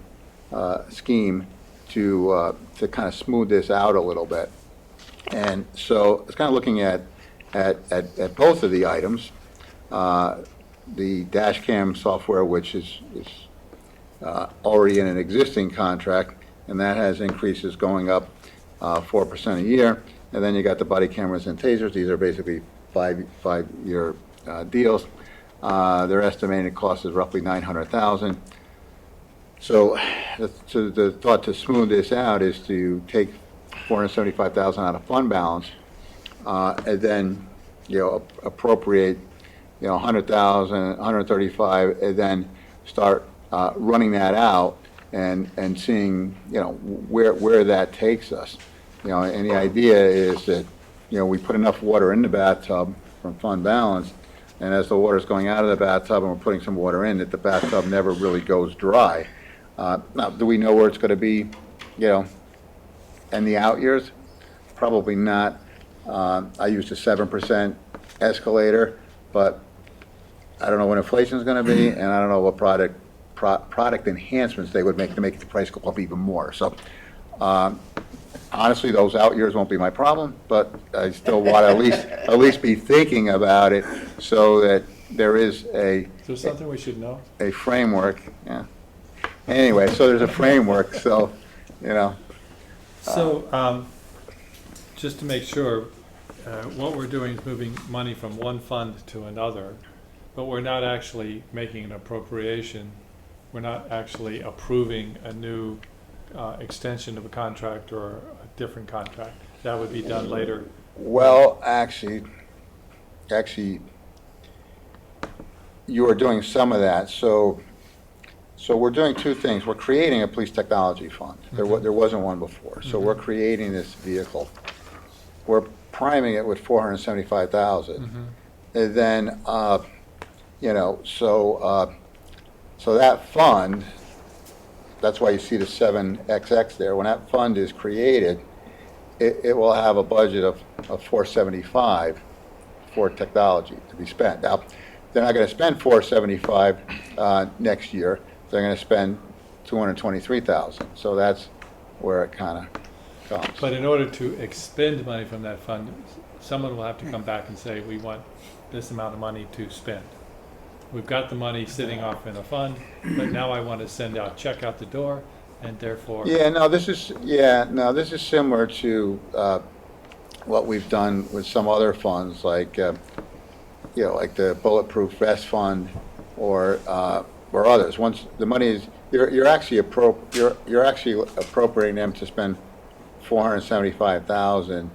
scheme to kind of smooth this out a little bit? And so it's kind of looking at both of the items. The dash cam software, which is already in an existing contract, and that has increases going up 4% a year. And then you got the body cameras and tasers. These are basically five-year deals. Their estimated cost is roughly $900,000. So the thought to smooth this out is to take $475,000 out of fund balance, and then appropriate $100,000, $135,000, and then start running that out and seeing where that takes us. And the idea is that we put enough water in the bathtub from fund balance, and as the water's going out of the bathtub and we're putting some water in, that the bathtub never really goes dry. Now, do we know where it's going to be, in the out years? Probably not. I used a 7% escalator, but I don't know what inflation is going to be, and I don't know what product enhancements they would make to make the price go up even more. So, honestly, those out years won't be my problem, but I still want to at least be thinking about it so that there is Is there something we should know? a framework. Yeah. Anyway, so there's a framework. So, So, just to make sure, what we're doing is moving money from one fund to another, but we're not actually making an appropriation. We're not actually approving a new extension of a contract or a different contract. That would be done later. Well, actually, you are doing some of that. So we're doing two things. We're creating a police technology fund. There wasn't one before. So we're creating this vehicle. We're priming it with $475,000. And then, so that fund, that's why you see the 7XX there. When that fund is created, it will have a budget of $475 for technology to be spent. Now, they're not going to spend $475 next year. They're going to spend $223,000. So that's where it kind of comes. But in order to expend money from that fund, someone will have to come back and say, we want this amount of money to spend. We've got the money sitting off in a fund, but now I want to send out check out the door, and therefore. This is similar to what we've done with some other funds, like like the Bulletproof Vest Fund or others. Once the money is, you're actually appropriating them to spend $475,000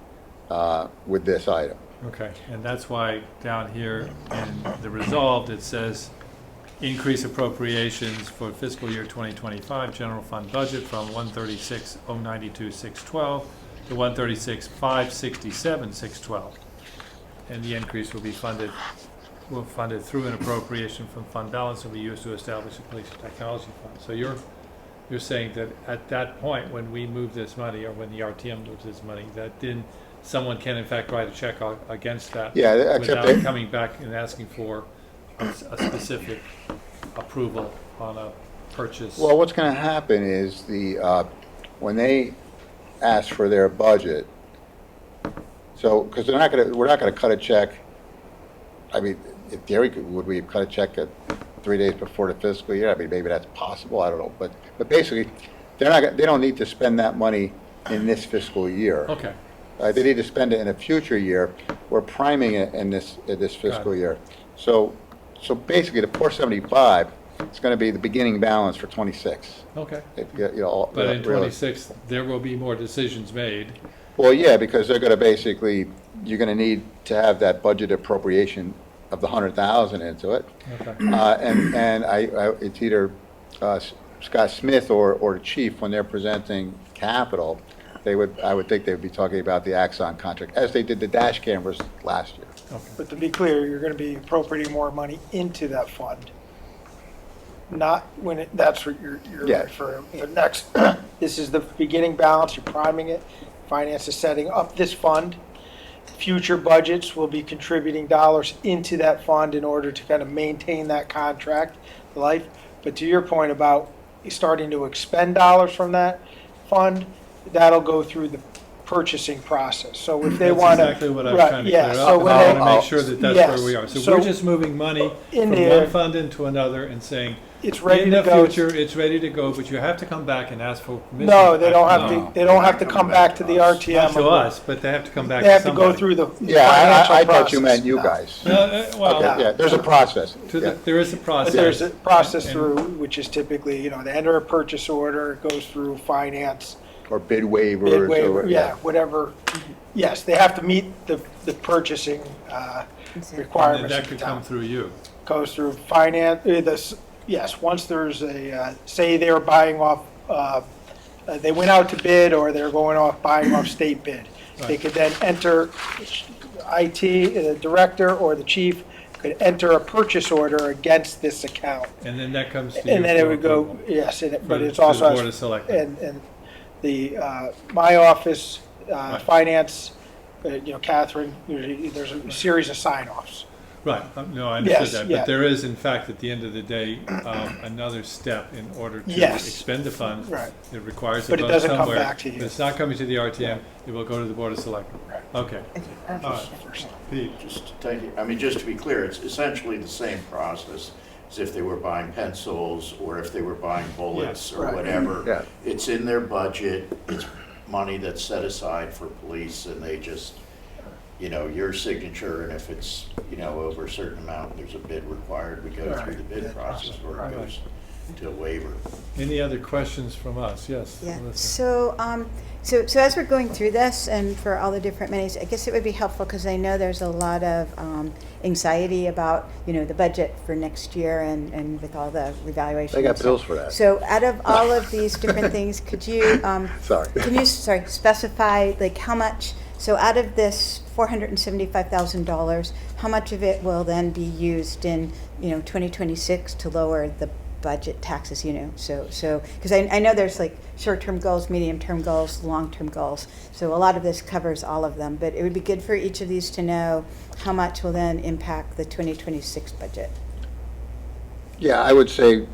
with this item. Okay, and that's why down here in the resolved, it says increase appropriations for fiscal year 2025 general fund budget from 136,092,612 to 136,567,612. And the increase will be funded through an appropriation from fund balance and be used to establish a police technology fund. So you're saying that at that point, when we move this money, or when the RTM moves this money, that then someone can in fact write a check against that without coming back and asking for a specific approval on a purchase. Well, what's going to happen is when they ask for their budget, so because we're not going to cut a check. I mean, in theory, would we cut a check at 3 days before the fiscal year? I mean, maybe that's possible, I don't know, but basically, they don't need to spend that money in this fiscal year. Okay, They need to spend it in a future year. We're priming it in this fiscal it. year. So basically, the 475 is gonna be the beginning balance for '26. okay. But But in '26, there will be more decisions made. Well, yeah, because they're gonna basically, you're gonna need to have that budget appropriation of the 100,000 into it. Okay. And it's either Scott Smith or the chief, when they're presenting capital, I would think they would be talking about the Axon contract, as they did the dash cameras last year. Okay. But to be clear, you're gonna be appropriating more money into that fund. Not when that's what you're Yeah. referring, but next, this is the beginning balance, you're priming it. Finance is setting up this fund. Future budgets will be contributing dollars into that fund in order to kind of maintain that contract life. But to your point about starting to expend dollars from that fund, that'll go through the purchasing process. So if they That's want to. exactly what I was trying to clear up, So and when I they, want to make sure that that's yes, where we are. So so we're just moving money in from there- one fund into another and saying, it's ready in to the go. future, it's ready to go, but you have to come back and ask for permission. No, they don't have No. to, they don't have to come back to the RTM. Not to us, but they have to come back They to have to go somebody. through the Yeah, financial I thought you process. meant you No. guys. Well, Okay, yeah, there's a process. Yeah. there is a But process. there's a process And- through, which is typically, they enter a purchase order, it goes through finance, Or bid waivers. bid waiver, or- yeah, whatever. Yes, they have to meet the purchasing And requirements that of the could come town. through you. Goes through finance, yes, once there's say they're buying off, they went out to bid or they're buying off state bid. They Right. could then enter, IT, the director or the chief could enter a purchase order against this account. And then that comes to you. And then it for would go, approval. yes, but For- it's to the also, Board of Selectmen. and the, my office, Right. finance, Catherine, there's a series of sign-offs. Right, no, I Yes, understood that, yeah. but there is, in fact, at the end of the day, another step in order to Yes. expend the funds. Right. It requires a But it vote doesn't come somewhere. back to you. But it's not coming to the RTM, it will go to the Board of Selectmen. Right. Okay, all right. Pete, Just, thank you. I mean, just to be clear, it's essentially the same process as if they were buying pencils or if they were buying bullets or Right. whatever. Yeah. It's in their budget, it's money that's set aside for police, and they just, your signature, and if it's, over a certain amount, there's a bid required, we go through the bid Right. process or Right. it goes to a waiver. any other questions from us? Yes, Yeah, Melissa. so as we're going through this and for all the different minis, I guess it would be helpful because I know there's a lot of anxiety about, the budget for next year and with all the revaluation. They got and stuff. bills for that. So out of all of these different things, could you, Sorry. can you, specify like how much, so out of this $475,000, how much of it will then be used in, 2026 to lower the budget taxes, so, because I know there's like short-term goals, medium-term goals, long-term goals. So a lot of this covers all of them, but it would be good for each of these to know how much will then impact the 2026 budget. Yeah, I would say,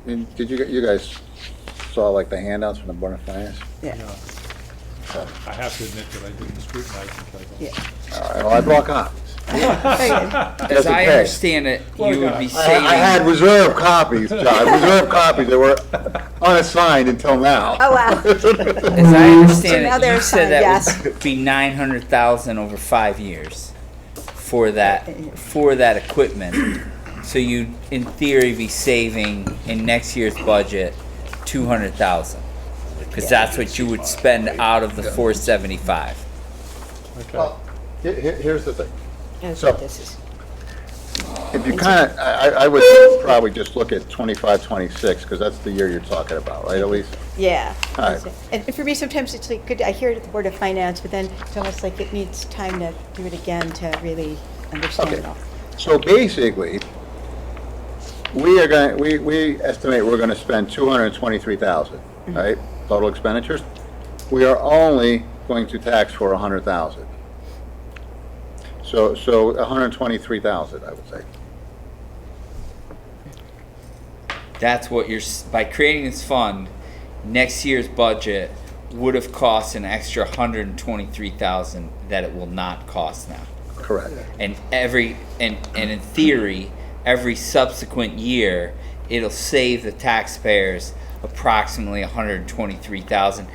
did you guys saw like the handouts from the Board of Finance? Yeah, No. I have to admit that I didn't scrutinize because yeah. All right, well, I brought copies. Very good. As That's I okay. understand it, you would be I had saving, reserve copies, John, reserve copies that were unassigned until now. Oh, wow. as I So understand now it, they're you said assigned, that yes. would be 900,000 over 5 years for that equipment. So you'd, in theory, be saving in next year's budget 200,000. Because that's what you would spend out of the 475. Okay. Well, here's the thing. That's So- what this is. If you kind of, I would probably just look at 25, 26, because that's the year you're talking about, right, Elise? Yeah. All right. That's it. And for me, sometimes it's like good, I hear it at the Board of Finance, but then it's almost like it needs time to do it again to really understand Okay. it all. So basically, we estimate we're gonna spend 223,000, right? Total expenditures. We are only going to tax for 100,000. So 123,000, I would say. That's what by creating this fund, next year's budget would have cost an extra 123,000 that it will not cost now. Correct. And in theory, every subsequent year, it'll save the taxpayers approximately 123,000.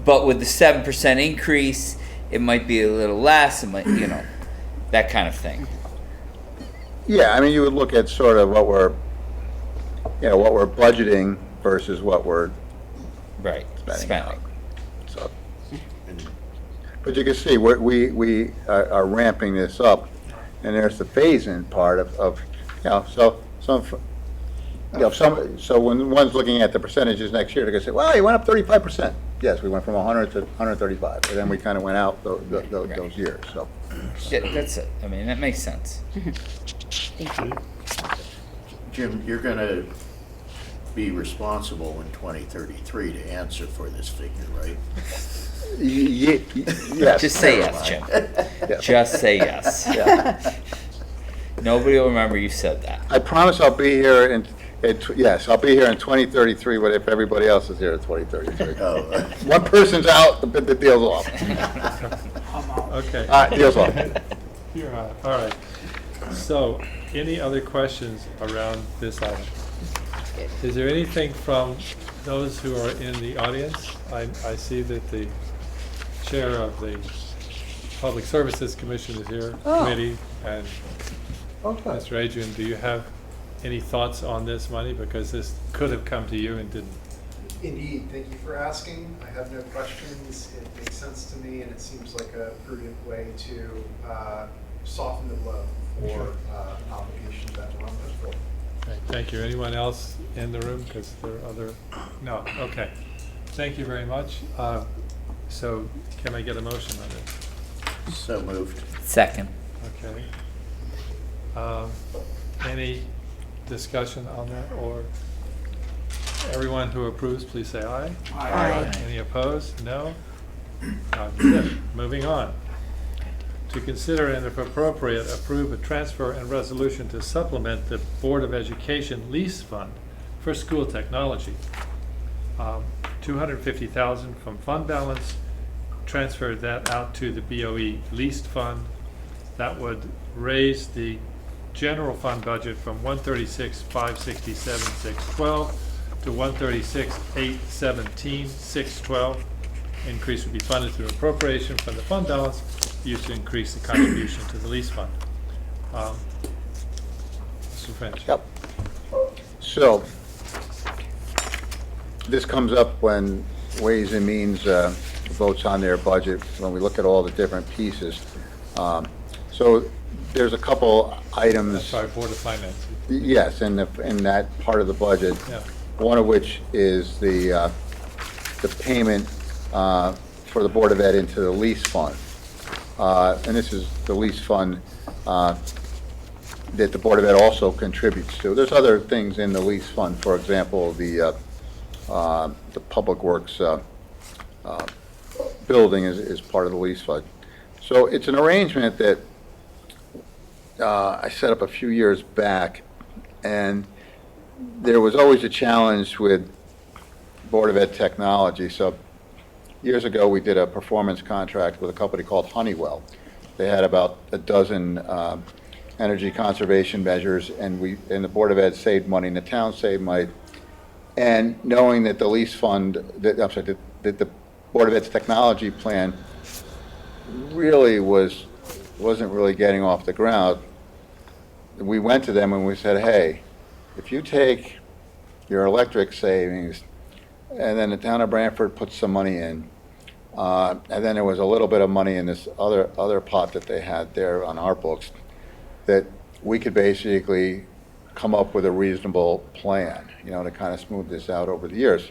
But with the 7% increase, it might be a little less. It might, that kind of thing. Yeah, I mean, you would look at sort of what we're budgeting versus what we're Right. spending. So, And but you can see, we are ramping this up, and there's the phase-in part of so when one's looking at the percentages next year, they're gonna say, well, you went up 35%. Yes, we went from 100 to 135, and then we kind of went out those years, so. Yeah, that's it. I mean, that makes sense. Thank you. Jim, you're going to be responsible in 2033 to answer for this figure, right? Yes. Just say yes, Jim. Yes. Just say yes. Yeah. Nobody will remember you said that. I promise I'll be here yes, I'll be here in 2033, but if everybody else is here in 2033. Oh, One person's out, the deal's off. Okay. All right, deal's off. You're on. All right. So, any other questions around this item? Is there anything from those who are in the audience? I see that the chair of the Public Services Commission is here, committee, and Mr. Adrian, do you have any thoughts on this money? Because this could have come to you and didn't. Indeed, thank you for asking. I have no questions. It makes sense to me, and it seems like a prudent way to soften the blow for an obligation that we're on for. Okay, thank you. Anyone else in the room? Because there are other, no, okay. Thank you very much. So can I get a motion on this? so moved. Second. Okay. Any discussion on that, or everyone who approves, please say aye. Aye. Any opposed? No? Good. Moving on. To consider and if appropriate, approve a transfer and resolution to supplement the Board of Education lease fund for school technology. $250,000 from fund balance, transfer that out to the BOE leased fund. That would raise the general fund budget from 136,567,612 to 136,817,612. Increase would be funded through appropriation from the fund balance used to increase the contribution to the lease fund. Mr. French. Yep. So, this comes up when Ways and Means votes on their budget, when we look at all the different pieces. So, there's a couple items. Sorry, Board of Finance. Yes, in that part of the budget. Yeah. One of which is the payment for the Board of Ed into the lease fund. And this is the lease fund that the Board of Ed also contributes to. There's other things in the lease fund, for example, the Public Works building is part of the lease fund. So it's an arrangement that I set up a few years back, and there was always a challenge with Board of Ed technology. So years ago, we did a performance contract with a company called Honeywell. They had about a dozen energy conservation measures, and the Board of Ed saved money, and the town saved money. And knowing that the lease fund, that the Board of Ed's technology plan really wasn't really getting off the ground, we went to them and we said, hey, if you take your electric savings, and then the town of Branford puts some money in, and then there was a little bit of money in this other pot that they had there on our books, that we could basically come up with a reasonable plan, to kind of smooth this out over the years.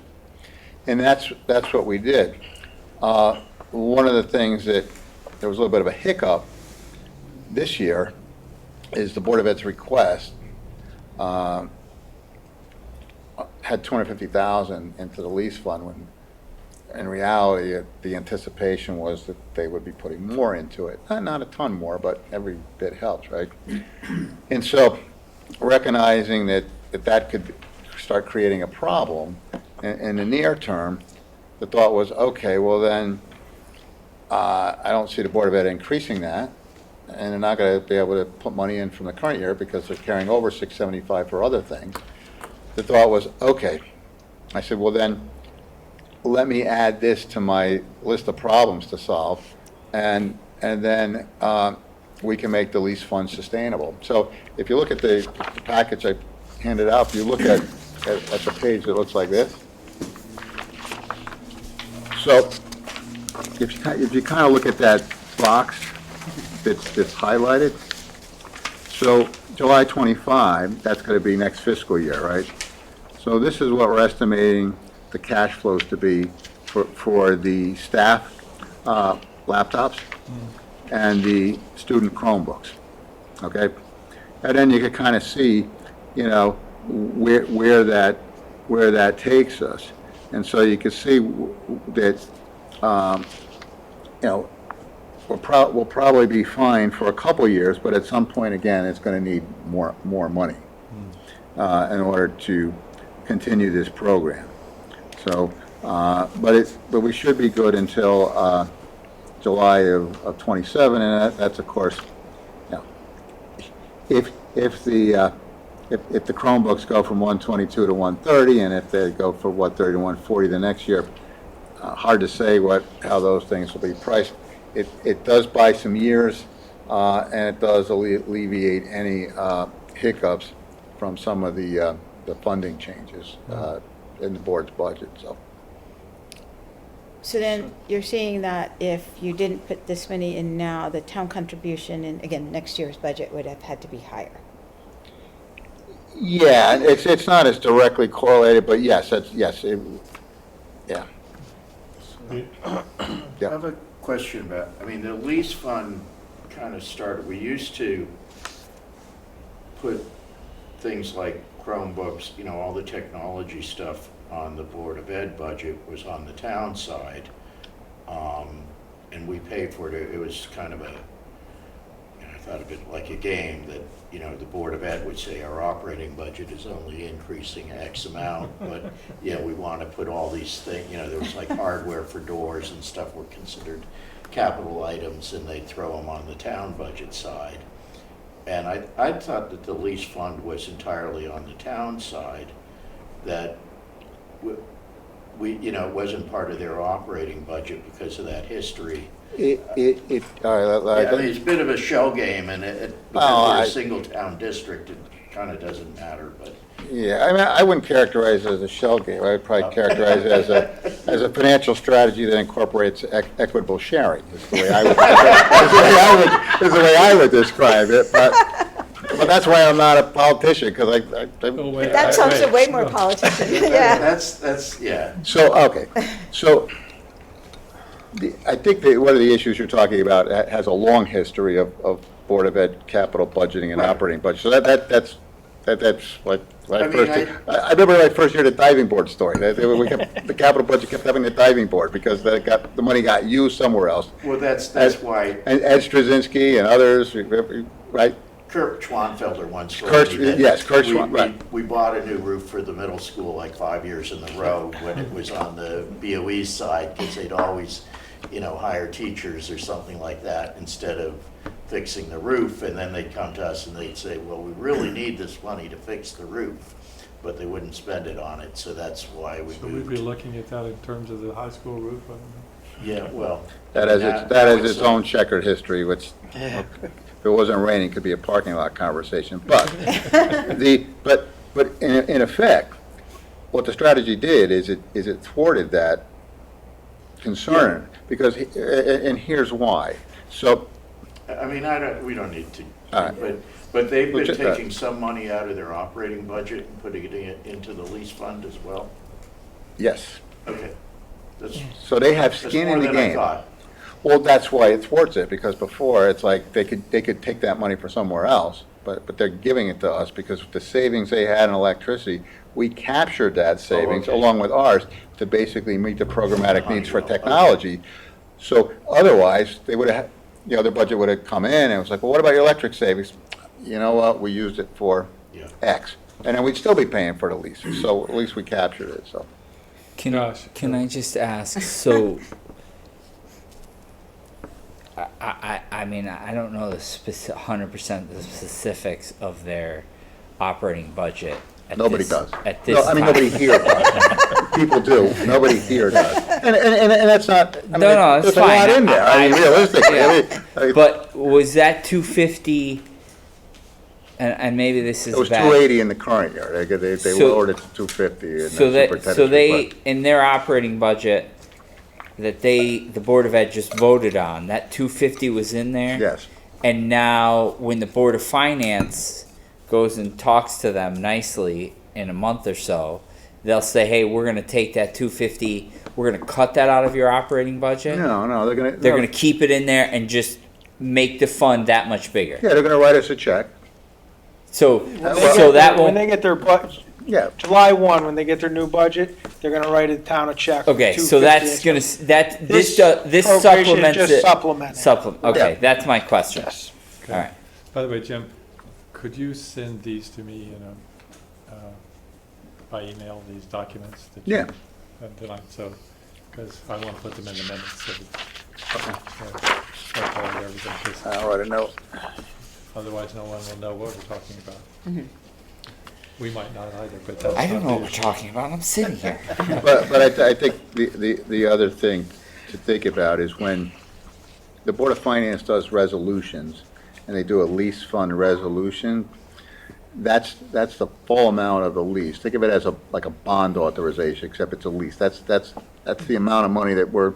And that's what we did. One of the things that there was a little bit of a hiccup this year is the Board of Ed's request had $250,000 into the lease fund, when in reality the anticipation was that they would be putting more into it. Not a ton more, but every bit helps, right? And so, recognizing that could start creating a problem in the near term, the thought was, okay, well then, I don't see the Board of Ed increasing that, and they're not gonna be able to put money in from the current year because they're carrying over 675 for other things. The thought was, okay, I said, well then, let me add this to my list of problems to solve, and then we can make the lease fund sustainable. So if you look at the package I handed out, if you look at the page that looks like this. So if you kind of look at that box that's highlighted, so July 25, that's going to be next fiscal year, right? So this is what we're estimating the cash flows to be for the staff laptops and the student Chromebooks, okay? And then you can kind of see, you know, where that takes us. And so you can see that, you know, we'll probably be fine for a couple years, but at some point, again, it's going to need more money in order to continue this program. So, but we should be good until July of 27, and that's of course, you know, if the Chromebooks go from 122 to 130, and if they go from 130 to 140 the next year, hard to say how those things will be priced. It does buy some years, and it does alleviate any hiccups from some of the funding changes in the board's budget. So then you're seeing that if you didn't put this money in now, the town contribution in, again, next year's budget would have had to be higher. Yeah, it's not as directly correlated, but yes, yeah. I have a question about, I mean, the lease fund kind of started, we used to put things like Chromebooks, you know, all the technology stuff on the Board of Ed budget was on the town side. And we paid for it. It was kind of I thought of it like a game that, you know, the Board of Ed would say our operating budget is only increasing X amount, but yeah, we want to put all these things, you know, there was like hardware for doors and stuff were considered capital items, and they'd throw them on the town budget side. And I thought that the lease fund was entirely on the town side, that we you know, it wasn't part of their operating budget because of that history. All right, Yeah, I mean, it's a bit of a shell game, and because we're a single town district, it kind of doesn't matter, but. yeah, I mean, I wouldn't characterize it as a shell game. I'd probably characterize it as a financial strategy that incorporates equitable sharing. Is the way I would describe it. But that's why I'm not a politician, because Oh, wait, That sounds wait. way more politician, yeah. That's, yeah. So, okay, so I think that one of the issues you're talking about has a long history of Board of Ed capital budgeting and Right. operating budget. So that's like I mean, I remember my first year the diving board story. The capital budget kept having the diving board because the money got used somewhere else. Well, that's why And Ed Straczynski and others, right? Kurt Schwanfelder once told Kurt- me that yes, Kurt Schwan- we- right. we bought a new roof for the middle school like 5 years in a row when it was on the BOE side, because they'd always, you know, hire teachers or something like that instead of fixing the roof, and then they'd come to us and they'd say, well, we really need this money to fix the roof, but they wouldn't spend it on it, so that's why we So we'd be moved. looking at that in terms of the high school roof. I don't know. Yeah, well. That has now its own checkered history, which, if it wasn't raining, could be a parking lot conversation. But but in effect, what the strategy did is it thwarted that concern, because and here's why. So, I mean, we don't need to, All right. but they've Well, been just, taking some money out of their operating budget and putting it into the lease fund as well? yes, Okay. That's so they have that's skin more in the than I game. thought. Well, that's why it thwarts it, because before, it's like they could take that money from somewhere else, but they're giving it to us because the savings they had in electricity, we captured that savings okay. along with ours to basically meet the programmatic needs for Honeywell, okay. technology. So otherwise, they would have, you know, their budget would have come in and it was like, well, what about your electric savings? You know what, we used it for Yeah. X. And then we'd still be paying for the leases, so at least we captured it, so. Josh, Can I just ask, so I'm I mean, I don't know the 100% the specifics of their operating budget. Nobody this, does. At this No, I mean, time. nobody here does. People do, nobody here does. And that's not, I mean, No, it's there's a lot fine. in there, I mean, realistically, Yeah. I mean, But was that 250? And maybe this is it was bad. 280 in the current year, they So- lowered it to 250 in the So superintendent's they request. in their operating budget that the Board of Ed just voted on, that 250 was in there. Yes, And now, when the Board of Finance goes and talks to them nicely in a month or so, they'll say, "Hey, we're going to take that 250. We're going to cut that out of your operating budget. no, they're gonna. They're no. going to keep it in there and just make the fund that much bigger." Yeah, they're gonna write us a check, So, well- so that When they won't. get their budget, yeah. July 1, when they get their new budget, they're gonna write a town a check. Okay, so that's going to this appropriation supplements just it. supplementing. Okay, Yeah. that's my question. Yes. Okay. All right. By the way, Jim, could you send these to me, by email, these documents? That you- Yeah. tonight, so, because I want to put them in the minutes, so Okay. everything, 'cause I'll write a note. otherwise no one will know what we're talking about. Mhm. We might not either, but that's. I don't not know the what we're issue. talking about. I'm sitting here. But I think the other thing to think about is when the Board of Finance does resolutions, and they do a lease fund resolution, that's the full amount of the lease. Think of it as like a bond authorization, except it's a lease. That's the amount of money the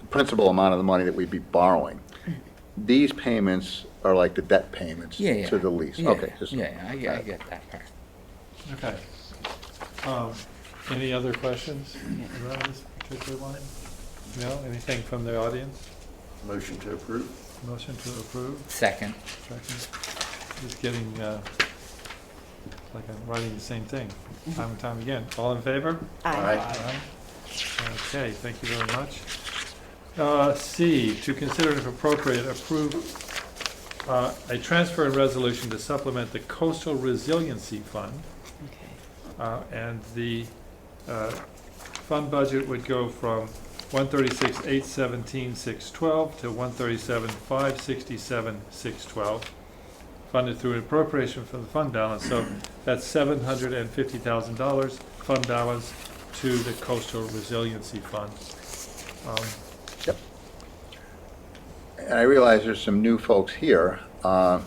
principal amount of the money that we'd be borrowing. These payments are like the debt payments Yeah. to the lease. Yeah, Okay. I get that part. Okay. Any other questions around this particular one? No? Anything from the audience? Motion to approve? Motion to approve? Second. Second. Just getting, like I'm writing the same thing, time and time again. All in favor? Aye. Aye. Okay, thank you very much. C, to consider if appropriate, approve a transfer and resolution to supplement the Coastal Resiliency Fund. And the fund budget would go from 136,817,612 to 137,567,612, funded through an appropriation from the fund balance. So that's $750,000 fund balance to the Coastal Resiliency Fund. And I realize there's some new folks here. So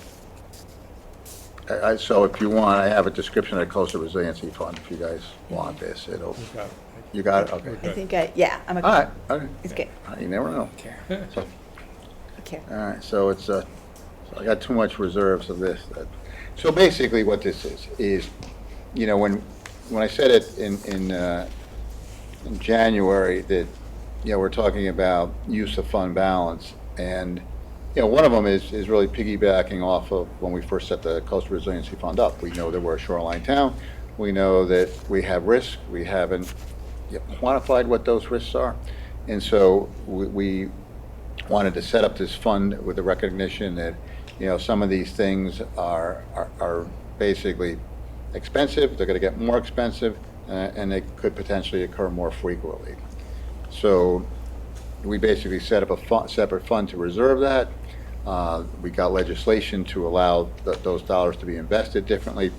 if you want, I have a description of the Coastal Resiliency Fund, if you guys want this. We've got it. You got it? Okay. I think I'm All right, okay. It's good. You never know. So, Okay. all right, so it's, so I got too much reserves of this. So basically what this is, when I said it in January that, we're talking about use of fund balance, and, one of them is really piggybacking off of when we first set the Coastal Resiliency Fund up. We know that we're a shoreline town. We know that we have risk. We haven't quantified what those risks are. And so we wanted to set up this fund with the recognition that, some of these things are basically expensive. They're going to get more expensive, and they could potentially occur more frequently. So we basically set up a separate fund to reserve that. We got legislation to allow those dollars to be invested differently.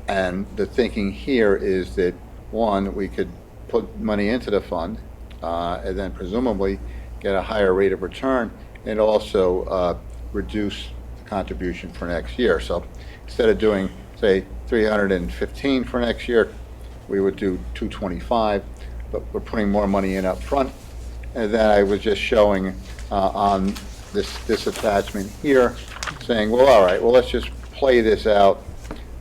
And the thinking here is that, one, we could put money into the fund, and then presumably get a higher rate of return, and also reduce the contribution for next year. So instead of doing, say, 315 for next year, we would do 225, but we're putting more money in up front. And then I was just showing on this attachment here, saying, well, all right, well, let's just play this out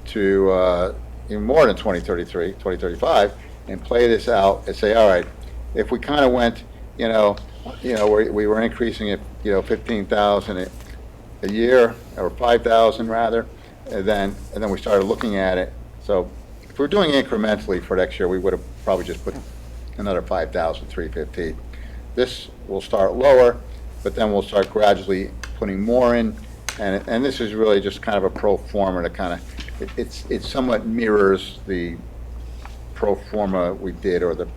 to even more than 2033, 2035, and play this out and say, all right, if we kind of went, we were increasing it, 15,000 a year, or 5,000 rather, and then we started looking at it. So if we're doing incrementally for next year, we would have probably just put another 5,315. This will start lower, but then we'll start gradually putting more in, and this is really just kind of a pro forma to kind of, it somewhat mirrors the pro forma we did, or the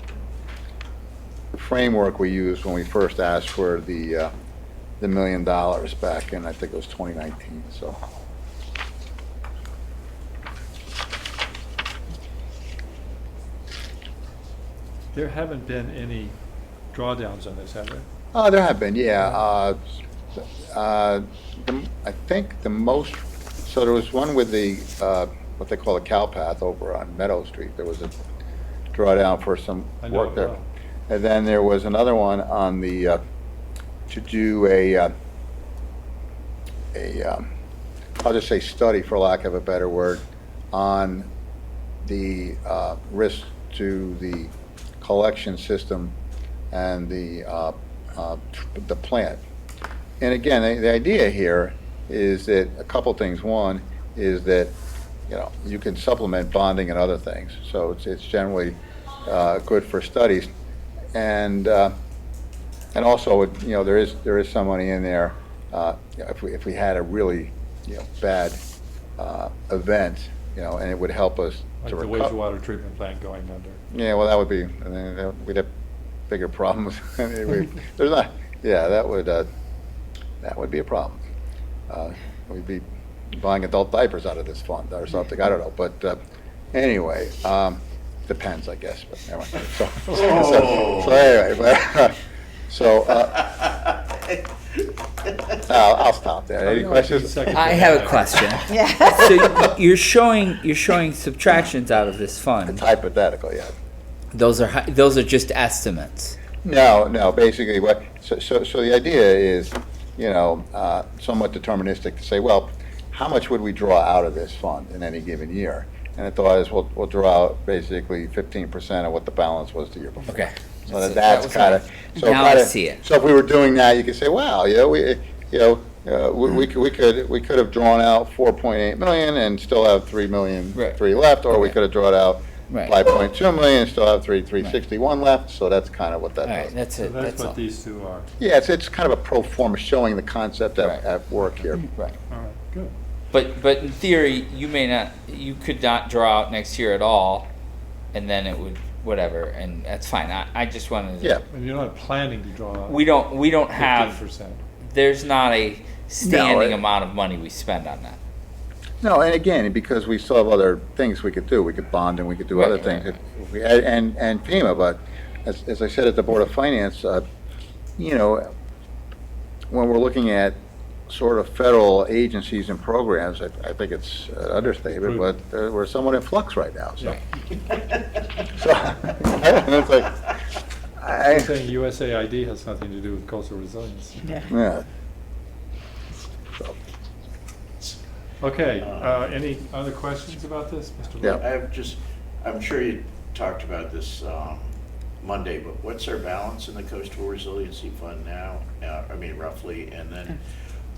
framework we used when we first asked for the the $1 million back in, I think it was 2019, so. There haven't been any drawdowns on this, have there? Oh, there have been, yeah. I think the most, so there was one with the, what they call a cow path over on Meadow Street. There was a drawdown for some I know work it there. well. And then there was another one on the, to do I'll just say study, for lack of a better word, on the risk to the collection system and the plant. And again, the idea here is that a couple things. One is that, you know, you can supplement bonding and other things. So it's generally good for studies. And also, you know, there is some money in there, if we had a really, you know, bad event, you know, and it would help us Like to the recover. wastewater treatment plant going under. Yeah, well, that would be, and then we'd have bigger problems. There's not, yeah, that would be a problem. We'd be buying adult diapers out of this fund or something, I don't know, but anyway, depends, I guess, but never mind. So anyway, but, I'll stop there. Any questions? I have a question. Yeah. So you're showing subtractions out of this fund. It's hypothetical, yeah. Those are just estimates. No, basically so the idea is, you know, somewhat deterministic to say, well, how much would we draw out of this fund in any given year? And the thought is we'll draw out basically 15% of what the balance was the year before. Okay. So That that's was kind of, my- so now I kind of, see it. so if we were doing that, you could say, wow, you know, we could have drawn out 4.8 million and still have 3 million, Right. 3 left, or we Okay. could have drawn out Right. 5.2 million and still have 361 left, so that's kind of what that All right, does. that's So it. that's That's all. what these two are. Yeah, it's kind of a pro forma showing the concept Right. at work here. Right. All right, good. But in theory, you could not draw out next year at all, and then it would whatever, and that's fine. I just wanted to. Yeah. And you're not planning to draw out We don't have. 15%. There's not a standing No, amount of money we spend on that. No, and again, because we still have other things we could do, we could bond and we could do Right, other right, things, right. if we- and FEMA, but as I said at the Board of Finance, you know, when we're looking at sort of federal agencies and programs, I think it's an understatement, but we're somewhat in flux right now, so. Right. So, it's like, You're saying USAID has nothing to do with coastal resilience. yeah. So, Okay, any other questions about this, Mr. Yeah. Lloyd? I'm sure you talked about this Monday, but what's our balance in the coastal resiliency fund now? I mean, roughly, and then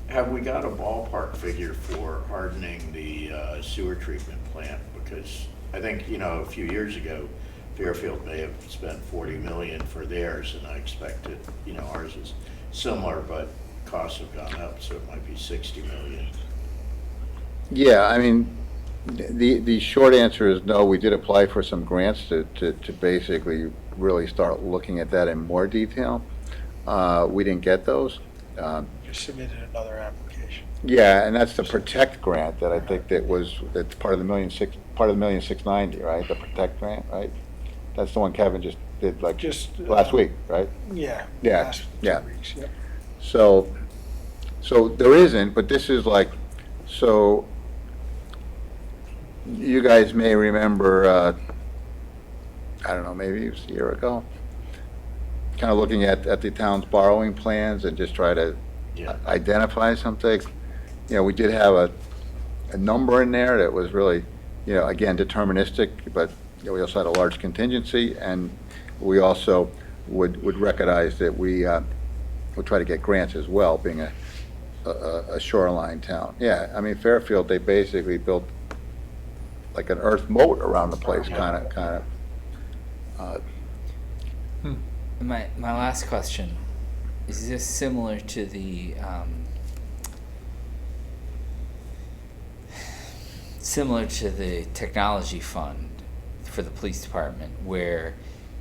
have we got a ballpark figure for hardening the sewer treatment plant? Because I think, you know, a few years ago, Fairfield may have spent 40 million for theirs, and I expected, you know, ours is similar, but costs have gone up, so it might be 60 million. yeah, I mean, the short answer is no, we did apply for some grants to basically really start looking at that in more detail. We didn't get those. You submitted another application. Yeah, and that's the Protect grant that I think that's part of the $1,690,000, right? The Protect grant, right? That's the one Kevin just did like Just, last week, right? Yeah. Yeah, last 2 yeah. weeks, yep. So there isn't, but this is like, so you guys may remember, I don't know, maybe it was a year ago, kind of looking at the town's borrowing plans and just try to Yeah. identify something. You know, we did have a number in there that was really, you know, again, deterministic, but you know, we also had a large contingency, and we also would recognize that we would try to get grants as well, being a shoreline town. Yeah, I mean, Fairfield, they basically built like an earth moat around the place, kind of. My last question, is this similar to the technology fund for the police department, where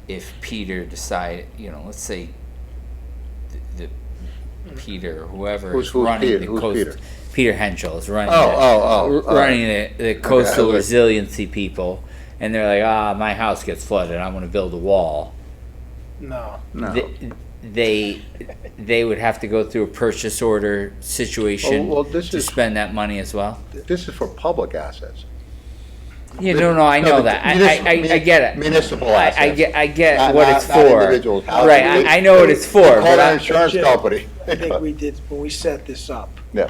if Peter decide, you know, let's say the Peter, whoever Who's is running Peter? the Who's coast. Peter? Peter Henschel is running. All running right. the coastal Okay. resiliency people, and they're like, my house gets flooded. I'm going to build a wall. No. No. They would have to go through a purchase order situation Oh, well, this to is- spend that money as well. This is for public assets. Yeah, no, I know that. I get it. Municipal I assets. get Not- what not- it's not for. individuals' houses. Right, I know what it's for. Call But an insurance Jim, company. I think we did, when we set this up, Yeah.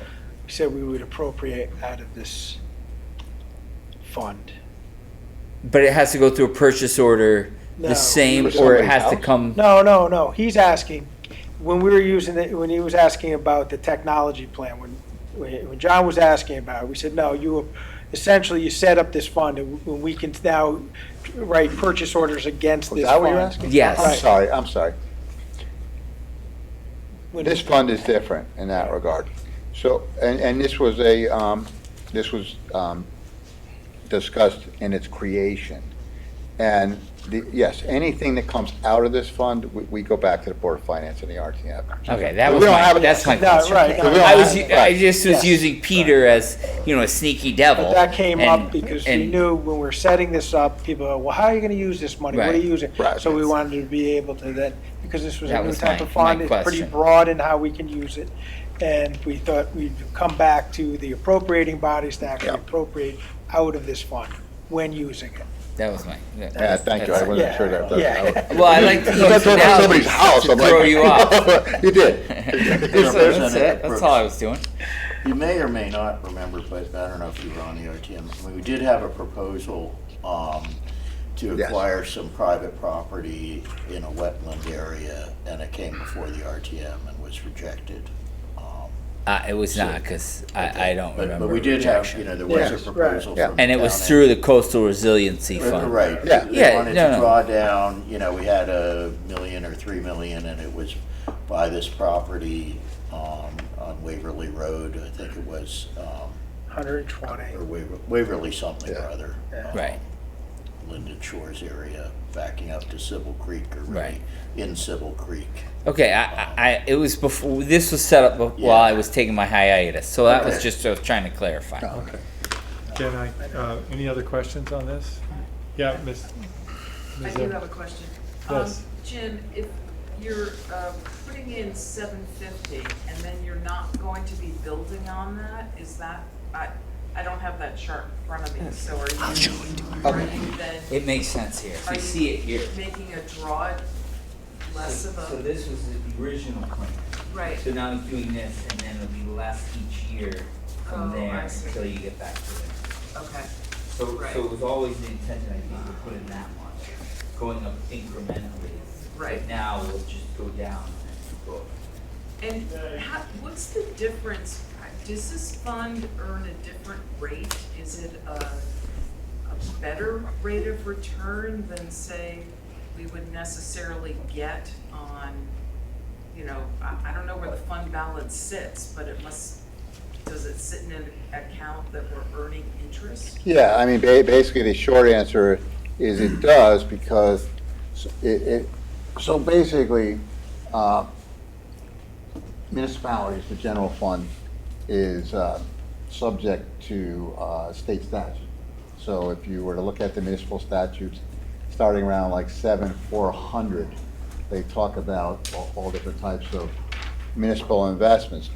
we said we would appropriate out of this fund. but it has to go through a purchase order No. the same, For or it somebody's has to house? come. No, he's asking, when we were using it, when he was asking about the technology plan, when John was asking about it, we said, no, essentially you set up this fund and we can now write purchase orders against Was this that fund. what you're asking? Yes. I'm sorry. When- This fund is different in that regard. So, and this was discussed in its creation. And yes, anything that comes out of this fund, we go back to the Board of Finance and the RTM. Okay, that We was don't have any- that's my No, question. right, no, We don't I was have- I just was Yes. using Peter as a sneaky devil. But that came and- up because we and- knew when we were setting this up, people go, well, how are you gonna use this money? What are Right. you using? Right. So we wanted to be able to then, because this was That a new was type my- of fund, my it's pretty question. broad in how we can use it. And we thought we'd come back to the appropriating bodies to actually Yeah. appropriate out of this fund when using it. That was my. Yeah, thank you. I wasn't sure that. Yeah. Well, I like to use That's over analogies somebody's house. to I'm like- throw you off. You did. That's it. That's all I was doing. You may or may not remember, but I don't know if you were on the RTM. I mean, we did have a proposal to Yes. acquire some private property in a wetland area, and it came before the RTM and was rejected. It was not because I don't But- remember. But we did have, rejection. there was Yes, a proposal right. from the And it was town through the coastal resiliency Right, fund. Right. Yeah. They Yeah, wanted no, to no. draw down, we had $1 million or $3 million, and it was buy this property on Waverly Road, I think it was, 120. or Waverly something or Yeah. other. Yeah. Right. Linden Shores area, backing up to Sybil Creek, or Right. really in Sybil Creek. Okay, it was before this was set up while I was taking my hiatus, so that was Okay. just I was trying to clarify. Okay. Can any other questions on this? Yeah, Ms. I do have a question. Yes. Jim, if you're putting in 750 and then you're not going to be building on that, is that, I don't have that chart in front of me, so are you then It makes sense here. Are You you- see it here. making a draw it less of So a, this was the original plan. right, So now he's doing this, and then it'll be less each year from Oh, there I see. until you get back to it. okay, So Right. it was always the intention, I think, to put in that much, going up incrementally. Right. But now we'll just go down and go up. and what's the difference? Does this fund earn a different rate? Is it a better rate of return than, say, we would necessarily get on, I don't know where the fund balance sits, but does it sit in an account that we're earning interest? Yeah, I mean, basically, the short answer is it does, because so basically, municipalities, the general fund is subject to state statute. So if you were to look at the municipal statutes, starting around like 7,400, they talk about all different types of municipal investments.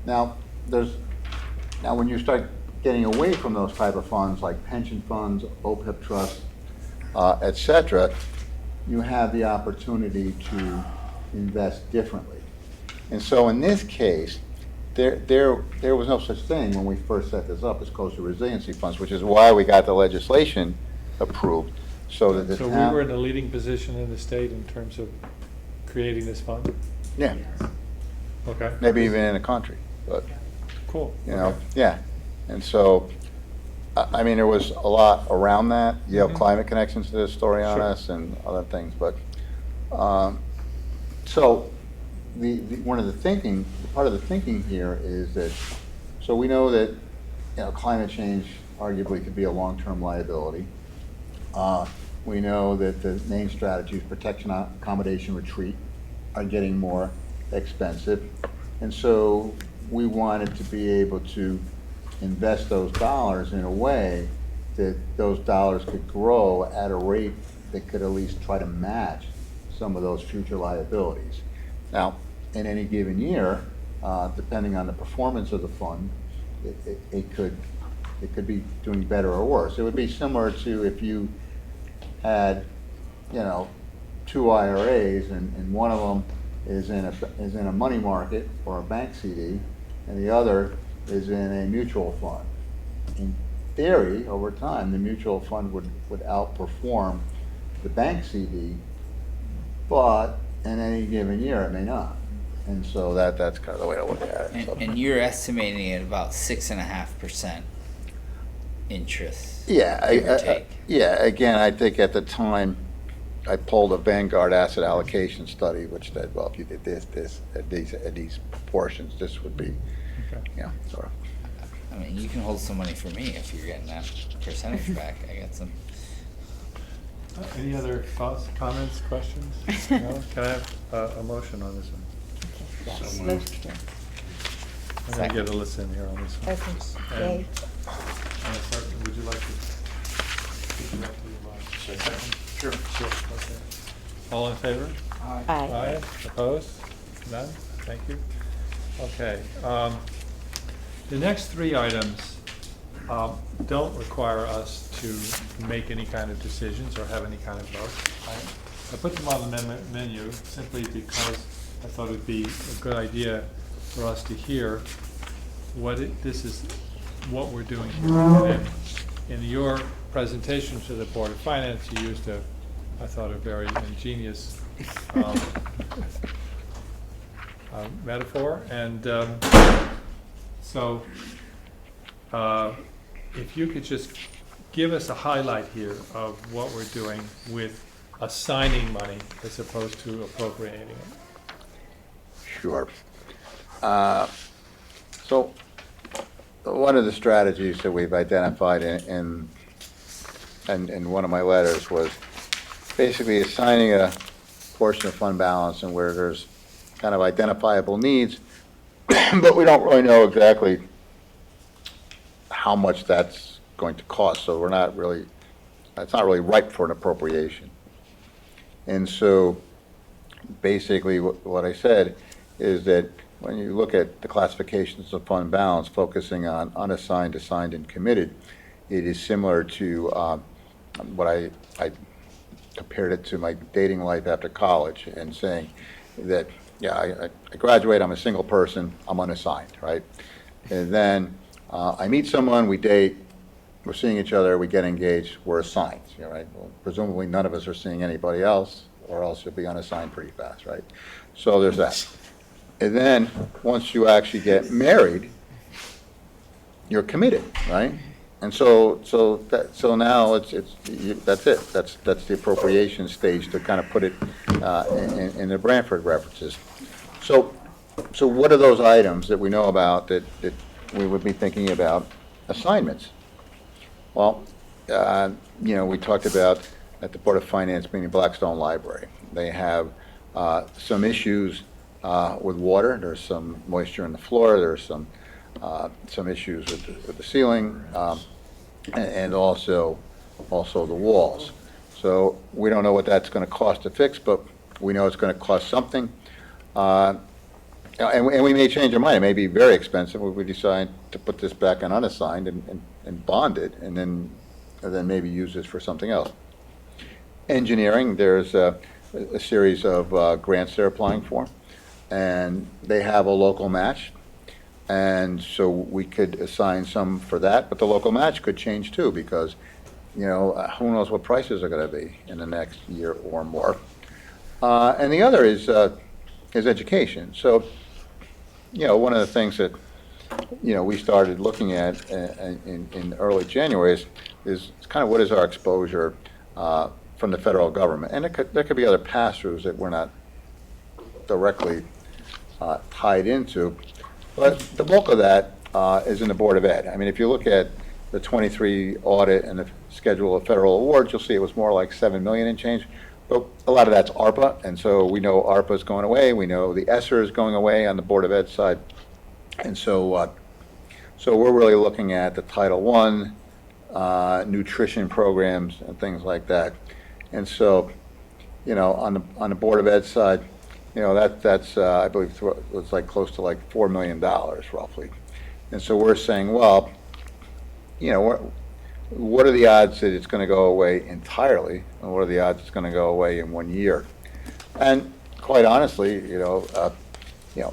Now, when you start getting away from those type of funds, like pension funds, OPEB trusts, et cetera, you have the opportunity to invest differently. And so in this case, there was no such thing when we first set this up as coastal resiliency funds, which is why we got the legislation approved, so that the So we town. were in a leading position in the state in terms of creating this fund? Yeah, Okay, maybe even in the country, but, cool. okay. Yeah. And so, I mean, there was a lot around that. You have Mhm. climate connections to this story on Sure. us and other things, but, so, one of the thinking, part of the thinking here is that, so we know that, climate change arguably could be a long-term liability. We know that the main strategies, protection, accommodation, retreat, are getting more expensive. And so we wanted to be able to invest those dollars in a way that those dollars could grow at a rate that could at least try to match some of those future liabilities. Now, in any given year, depending on the performance of the fund, it could be doing better or worse. It would be similar to if you had, you know, 2 IRAs and one of them is in a money market or a bank CD, and the other is in a mutual fund. In theory, over time, the mutual fund would outperform the bank CD, but in any given year, it may not. And so that's kind of the way to look at it. So- And you're estimating at about 6.5% interest. Yeah, give or take. yeah, again, I think at the time, I pulled a Vanguard asset allocation study, which said, well, if you did this, at these proportions, this would be, Okay. you know, sort of. I mean, you can hold some money for me if you're getting that percentage back. I got some. Any other thoughts, comments, questions? No? Can I have a motion on this one? Yes, So motion. I'm gonna get a listen here on this one. Okay, yay. Would you like to? Would you like to, Second? Sure. Sure, okay. All in favor? Aye. Opposed? None? Thank you. Okay. The next 3 items don't require us to make any kind of decisions or have any kind of vote. I put them on the menu simply because I thought it'd be a good idea for us to hear this is what we're doing here. And in your presentation to the Board of Finance, you used I thought, a very ingenious metaphor. And so if you could just give us a highlight here of what we're doing with assigning money as opposed to appropriating it. Sure. So one of the strategies that we've identified in one of my letters was basically assigning a portion of fund balance and where there's kind of identifiable needs, but we don't really know exactly how much that's going to cost. So that's not really ripe for an appropriation. And so basically what I said is that when you look at the classifications of fund balance, focusing on unassigned, assigned, and committed, it is similar to what I compared it to my dating life after college and saying that, yeah, I graduate, I'm a single person, I'm unassigned, right? And then I meet someone, we date, we're seeing each other, we get engaged, we're assigned, right? Well, presumably none of us are seeing anybody else, or else you'll be unassigned pretty fast, right? So there's that. And then, once you actually get married, you're committed, right? And so now that's it. That's the appropriation stage to kind of put it in the Branford references. So what are those items that we know about that we would be thinking about assignments? Well, we talked about at the Board of Finance meeting Blackstone Library. They have some issues with water. There's some moisture in the floor. There's some issues with the ceiling, and also the walls. So we don't know what that's going to cost to fix, but we know it's going to cost something. And we may change our mind. It may be very expensive if we decide to put this back on unassigned and bond it, and then maybe use this for something else. Engineering, there's a series of grants they're applying for, and they have a local match. And so we could assign some for that, but the local match could change too, because, who knows what prices are going to be in the next year or more. And the other is education. So, one of the things that, we started looking at in early January is kind of what is our exposure from the federal government. And there could be other pass-throughs that we're not directly tied into. But the bulk of that is in the Board of Ed. I mean, if you look at the 23 audit and the schedule of federal awards, you'll see it was more like $7 million and change. but a lot of that's ARPA, and so we know ARPA is going away, we know the ESSER is going away on the Board of Ed side. And so, so we're really looking at the Title I, nutrition programs and things like that. And so, on the Board of Ed side, that's, I believe it was like close to like $4 million roughly. And so we're saying, well, what are the odds that it's going to go away entirely, and what are the odds it's going to go away in 1 year? And quite honestly,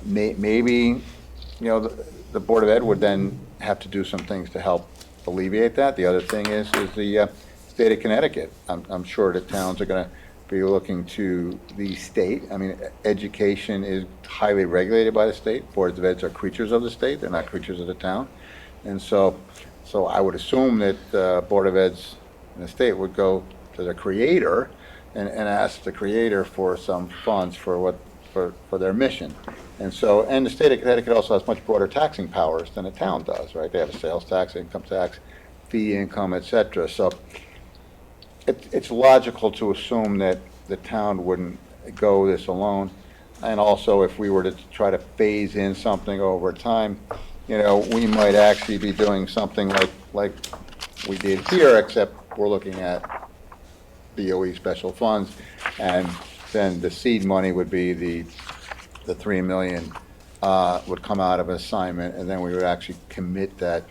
maybe, the Board of Ed would then have to do some things to help alleviate that. The other thing is the state of Connecticut. I'm sure that towns are going to be looking to the state. I mean, education is highly regulated by the state. Boards of Eds are creatures of the state. They're not creatures of the town. And so I would assume that Board of Eds in the state would go to the creator and ask the creator for some funds for their mission. And the state of Connecticut also has much broader taxing powers than a town does, right? They have a sales tax, income tax, fee income, et cetera. So it's logical to assume that the town wouldn't go this alone. And also, if we were to try to phase in something over time, we might actually be doing something like we did here, except we're looking at BOE special funds, and then the seed money would be the $3 million would come out of assignment, and then we would actually commit that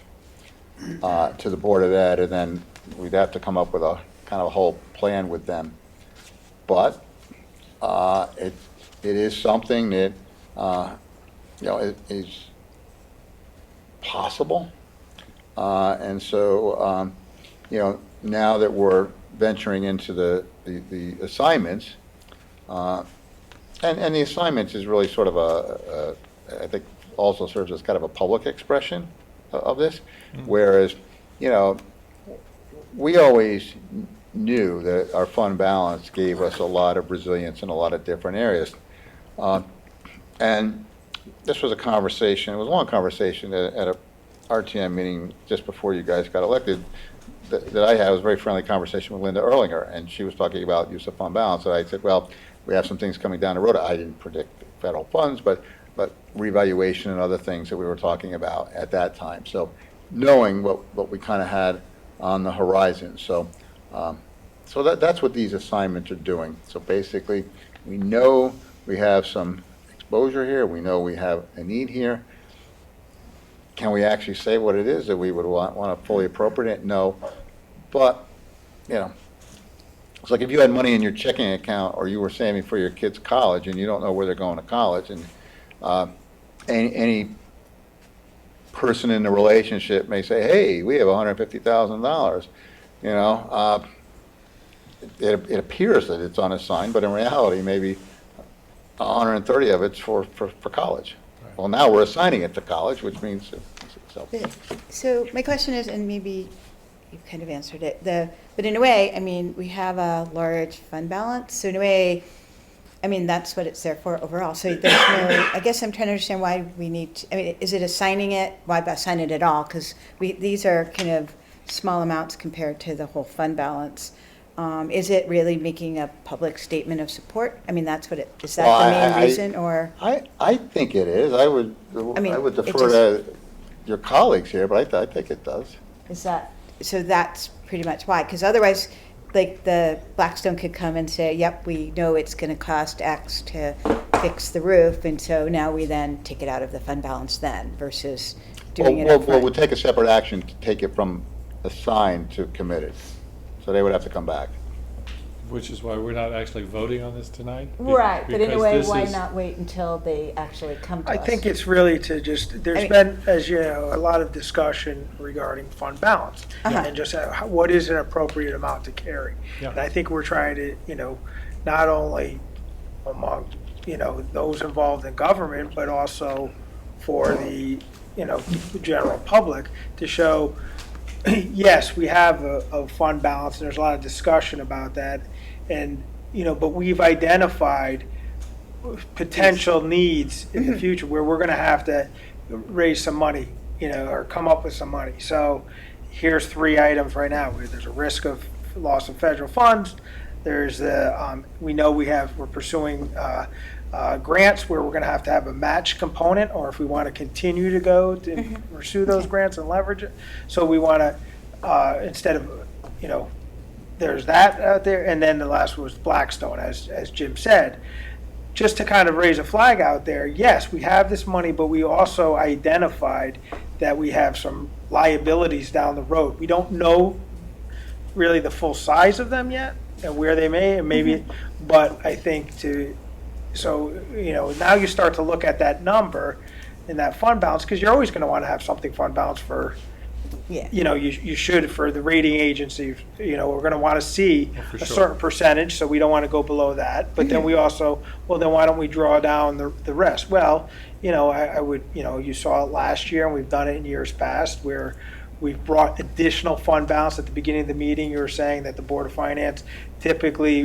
to the Board of Ed, and then we'd have to come up with a kind of a whole plan with them. But it is something that it is possible, and so now that we're venturing into the assignments, and the assignments is really sort of I think also serves as kind of a public expression of this, whereas we always knew that our fund balance gave us a lot of resilience in a lot of different areas. And this was a conversation, it was a long conversation at a RTM meeting just before you guys got elected that I had. It was a very friendly conversation with Linda Erlinger, and she was talking about use of fund balance. And I said, well, we have some things coming down the road. I didn't predict federal funds, but revaluation and other things that we were talking about at that time. So knowing what we kind of had on the horizon. So that's what these assignments are doing. So basically, we know we have some exposure here. We know we have a need here. Can we actually say what it is that we would want to fully appropriate? No. But, it's like if you had money in your checking account or you were saving for your kids' college and you don't know where they're going to college, and any person in the relationship may say, hey, we have $150,000, it appears that it's unassigned, but in reality, maybe 130 of it's for college. Right. Well, now we're assigning it to college, which means So my question is, and maybe you kind of answered it, but in a way, I mean, we have a large fund balance, so in a way, I mean, that's what it's there for overall. So there's no, I guess I'm trying to understand why we need to, I mean, is it assigning it? Why assign it at all? Because these are kind of small amounts compared to the whole fund balance. Is it really making a public statement of support? I mean, that's what is that Well, the main reason, or? I think it is. I would defer to your colleagues here, but I think it does. Is that, so that's pretty much why, because otherwise, like, the Blackstone could come and say, yep, we know it's gonna cost X to fix the roof, and so now we then take it out of the fund balance then, versus doing it Well, upfront. we'll take a separate action to take it from assigned to committed. So they would have to come back. Which is why we're not actually voting on this tonight. Right, but in a because way, this why is- not wait until they actually come to us? I think it's really to just, there's been, as you know, a lot of discussion regarding fund balance. Uh-huh. And just what is an appropriate amount to carry? Yeah. And I think we're trying to, not only among, those involved in government, but also for the, the general public to show, yes, we have a fund balance, and there's a lot of discussion about that. And, but we've identified potential needs in the future where we're going to have to raise some money, or come up with some money. So here's 3 items right now. Where there's a risk of loss of federal funds, There's the, we know we're pursuing grants where we're going to have a match component, or if we want to continue to go to pursue those grants and leverage it. So we want to, instead of, there's that out there. And then the last was Blackstone, as Jim said. Just to kind of raise a flag out there, yes, we have this money, but we also identified that we have some liabilities down the road. We don't know really the full size of them yet and where they may, and maybe, but I think now you start to look at that number and that fund balance, because you're always going to want to have something fund balance for, Yeah. you should for the rating agency. We're going to want to see Oh, for a sure. certain percentage, so we don't want to go below that. But then we also, well, then why don't we draw down the rest? Well, I would, you saw it last year, and we've done it in years past, where we've brought additional fund balance. At the beginning of the meeting, you were saying that the Board of Finance typically,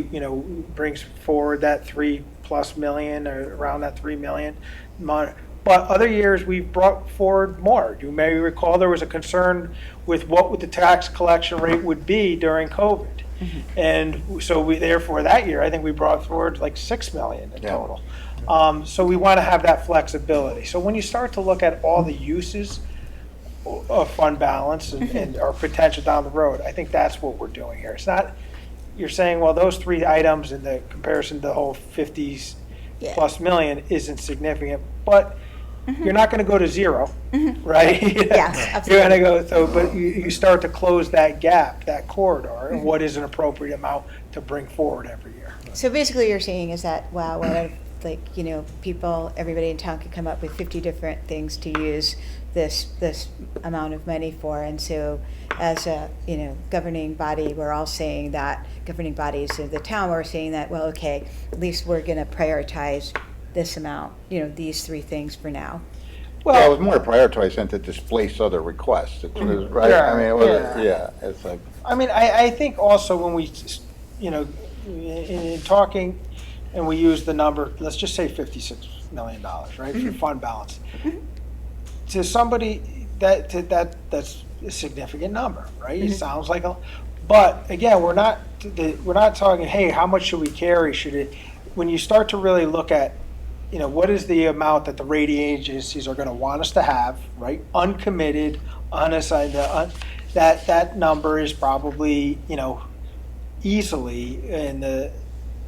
brings forward that $3+ million, or around that $3 million. But other years, we've brought forward more. You may recall there was a concern with what the tax collection rate would be during COVID. And so therefore, that year, I think we brought forward like $6 million in total. So we want to have that flexibility. So when you start to look at all the uses of fund balance and our potential down the road, I think that's what we're doing here. It's not, you're saying, well, those three items in the comparison to the whole 50s plus million isn't significant, but you're not going to go to zero, right? Yes, You're going to go, but you start to close that gap, that corridor, and what is an appropriate amount to bring forward every year. So basically you're saying is that, wow, what if, everybody in town could come up with 50 different things to use this amount of money for, and so as a, governing body, we're all saying that, governing bodies of the town, we're saying that, well, okay, at least we're going to prioritize this amount, these three things for now. Well, it was more prioritized than to displace other requests, right? Yeah, I mean, it was, it's like, I mean, I think also when we, in talking, and we use the number, let's just say $56 million, right, for fund balance. To somebody, that's a significant number, right? It sounds like but again, we're not talking, hey, how much should we carry? When you start to really look at, what is the amount that the rating agencies are going to want us to have, right? Uncommitted, unassigned, that number is probably, easily in the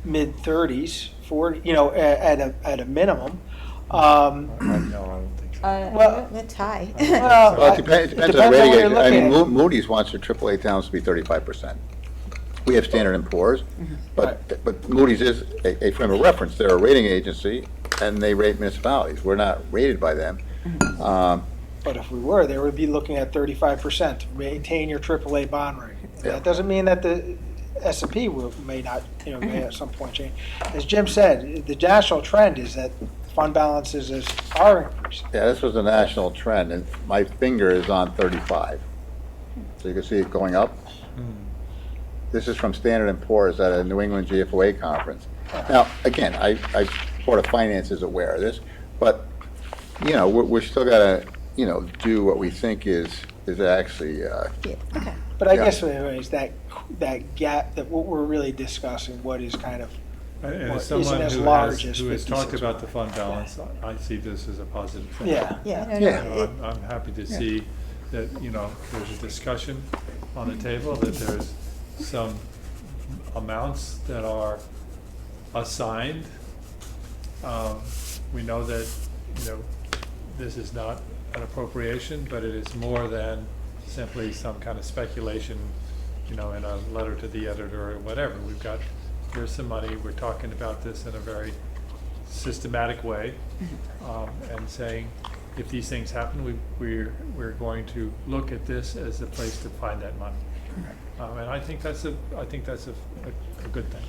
mid-30s, 40, at a minimum. No, I don't think so. Well- That's high. well, it depends on the on rating what you're agency. I mean, looking at. Moody's wants their AAA towns to be 35%. We have Standard & Poor's, but Moody's is a frame of reference. They're a rating agency, and they rate municipalities. We're not rated by them. But if we were, they would be looking at 35% to maintain your AAA bond rating. Yeah. That doesn't mean that the S&P may not, may at some point change. As Jim said, the national trend is that fund balances are increasing. Yeah, this was a national trend, and my finger is on 35. So you can see it going up. This is from Standard & Poor's at a New England GFOA conference. Now, again, Board of Finance is aware of this, but, we're still gotta, do what we think is actually, But I Yeah. guess anyways, that gap, that what we're really discussing, what is kind of, And Well, as someone isn't as who large has as talked 56 about the fund balance, I see this as a positive thing. yeah. Yeah, Yeah. I'm happy to see that, there's a discussion on the table, that there's some amounts that are assigned. We know that, this is not an appropriation, but it is more than simply some kind of speculation, in a letter to the editor or whatever. Here's some money, we're talking about this in a very systematic way, and saying, if these things happen, we're going to look at this as a place to find that money. And I think that's a good thing.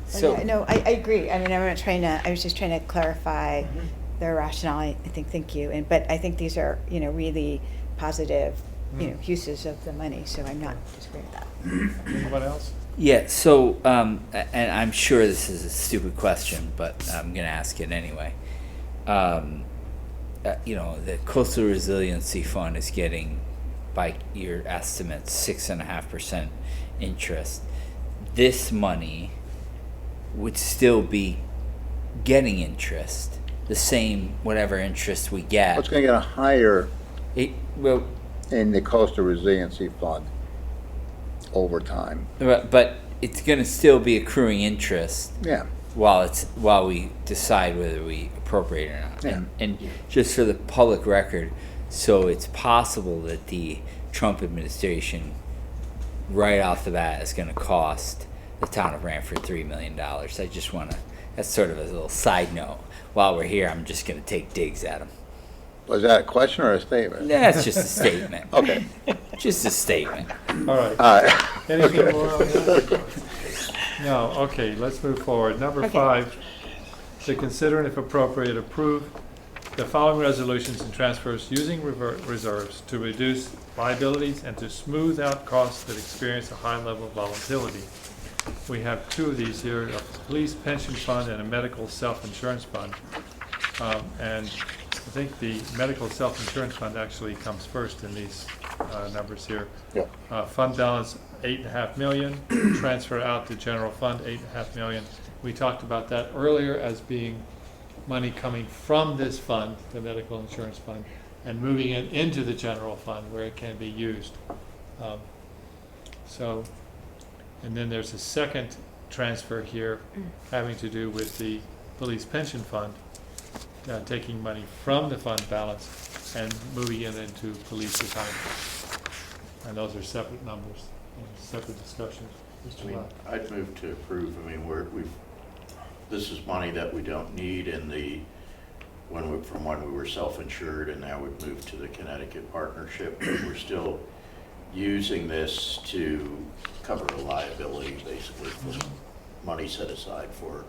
So, No, I agree. I mean, I was just trying to clarify their rationale. I think, thank you. But I think these are, really positive, uses of the money, so I'm not disagreeing with that. Anyone else? yeah, so, and I'm sure this is a stupid question, but I'm gonna ask it anyway. The Coastal Resiliency Fund is getting, by your estimates, 6.5% interest. This money would still be getting interest, the same whatever interest we get. It's gonna get a higher Well, in the coastal resiliency fund over time. but it's going to still be accruing interest Yeah, while we decide whether we appropriate or not. Yeah. And just for the public record, so it's possible that the Trump administration, right off the bat, is going to cost the town of Brantford $3 million. I just want to. That's sort of a little side note. While we're here, I'm just going to take digs at them. was that a question or a statement? That's just a statement. Okay, Just a statement. All right. all right. Anything more on that? No, okay, let's move forward. Number Okay. 5, to consider and if appropriate, approve the following resolutions and transfers using reserves to reduce liabilities and to smooth out costs that experience a high level of volatility. We have 2 of these here, a police pension fund and a medical self-insurance fund. And I think the medical self-insurance fund actually comes first in these numbers here. Yeah. Fund balance, 8.5 million, transfer out to general fund, 8.5 million. We talked about that earlier as being money coming from this fund, the medical insurance fund, and moving it into the general fund where it can be used. And then there's a second transfer here having to do with the police pension fund, taking money from the fund balance and moving it into police retirement. And those are separate numbers, separate discussions. I Mr. mean, Lott. I'd move to approve. I mean, this is money that we don't need from when we were self-insured, and now we've moved to the Connecticut partnership. But we're still using this to cover a liability, basically, for money set aside for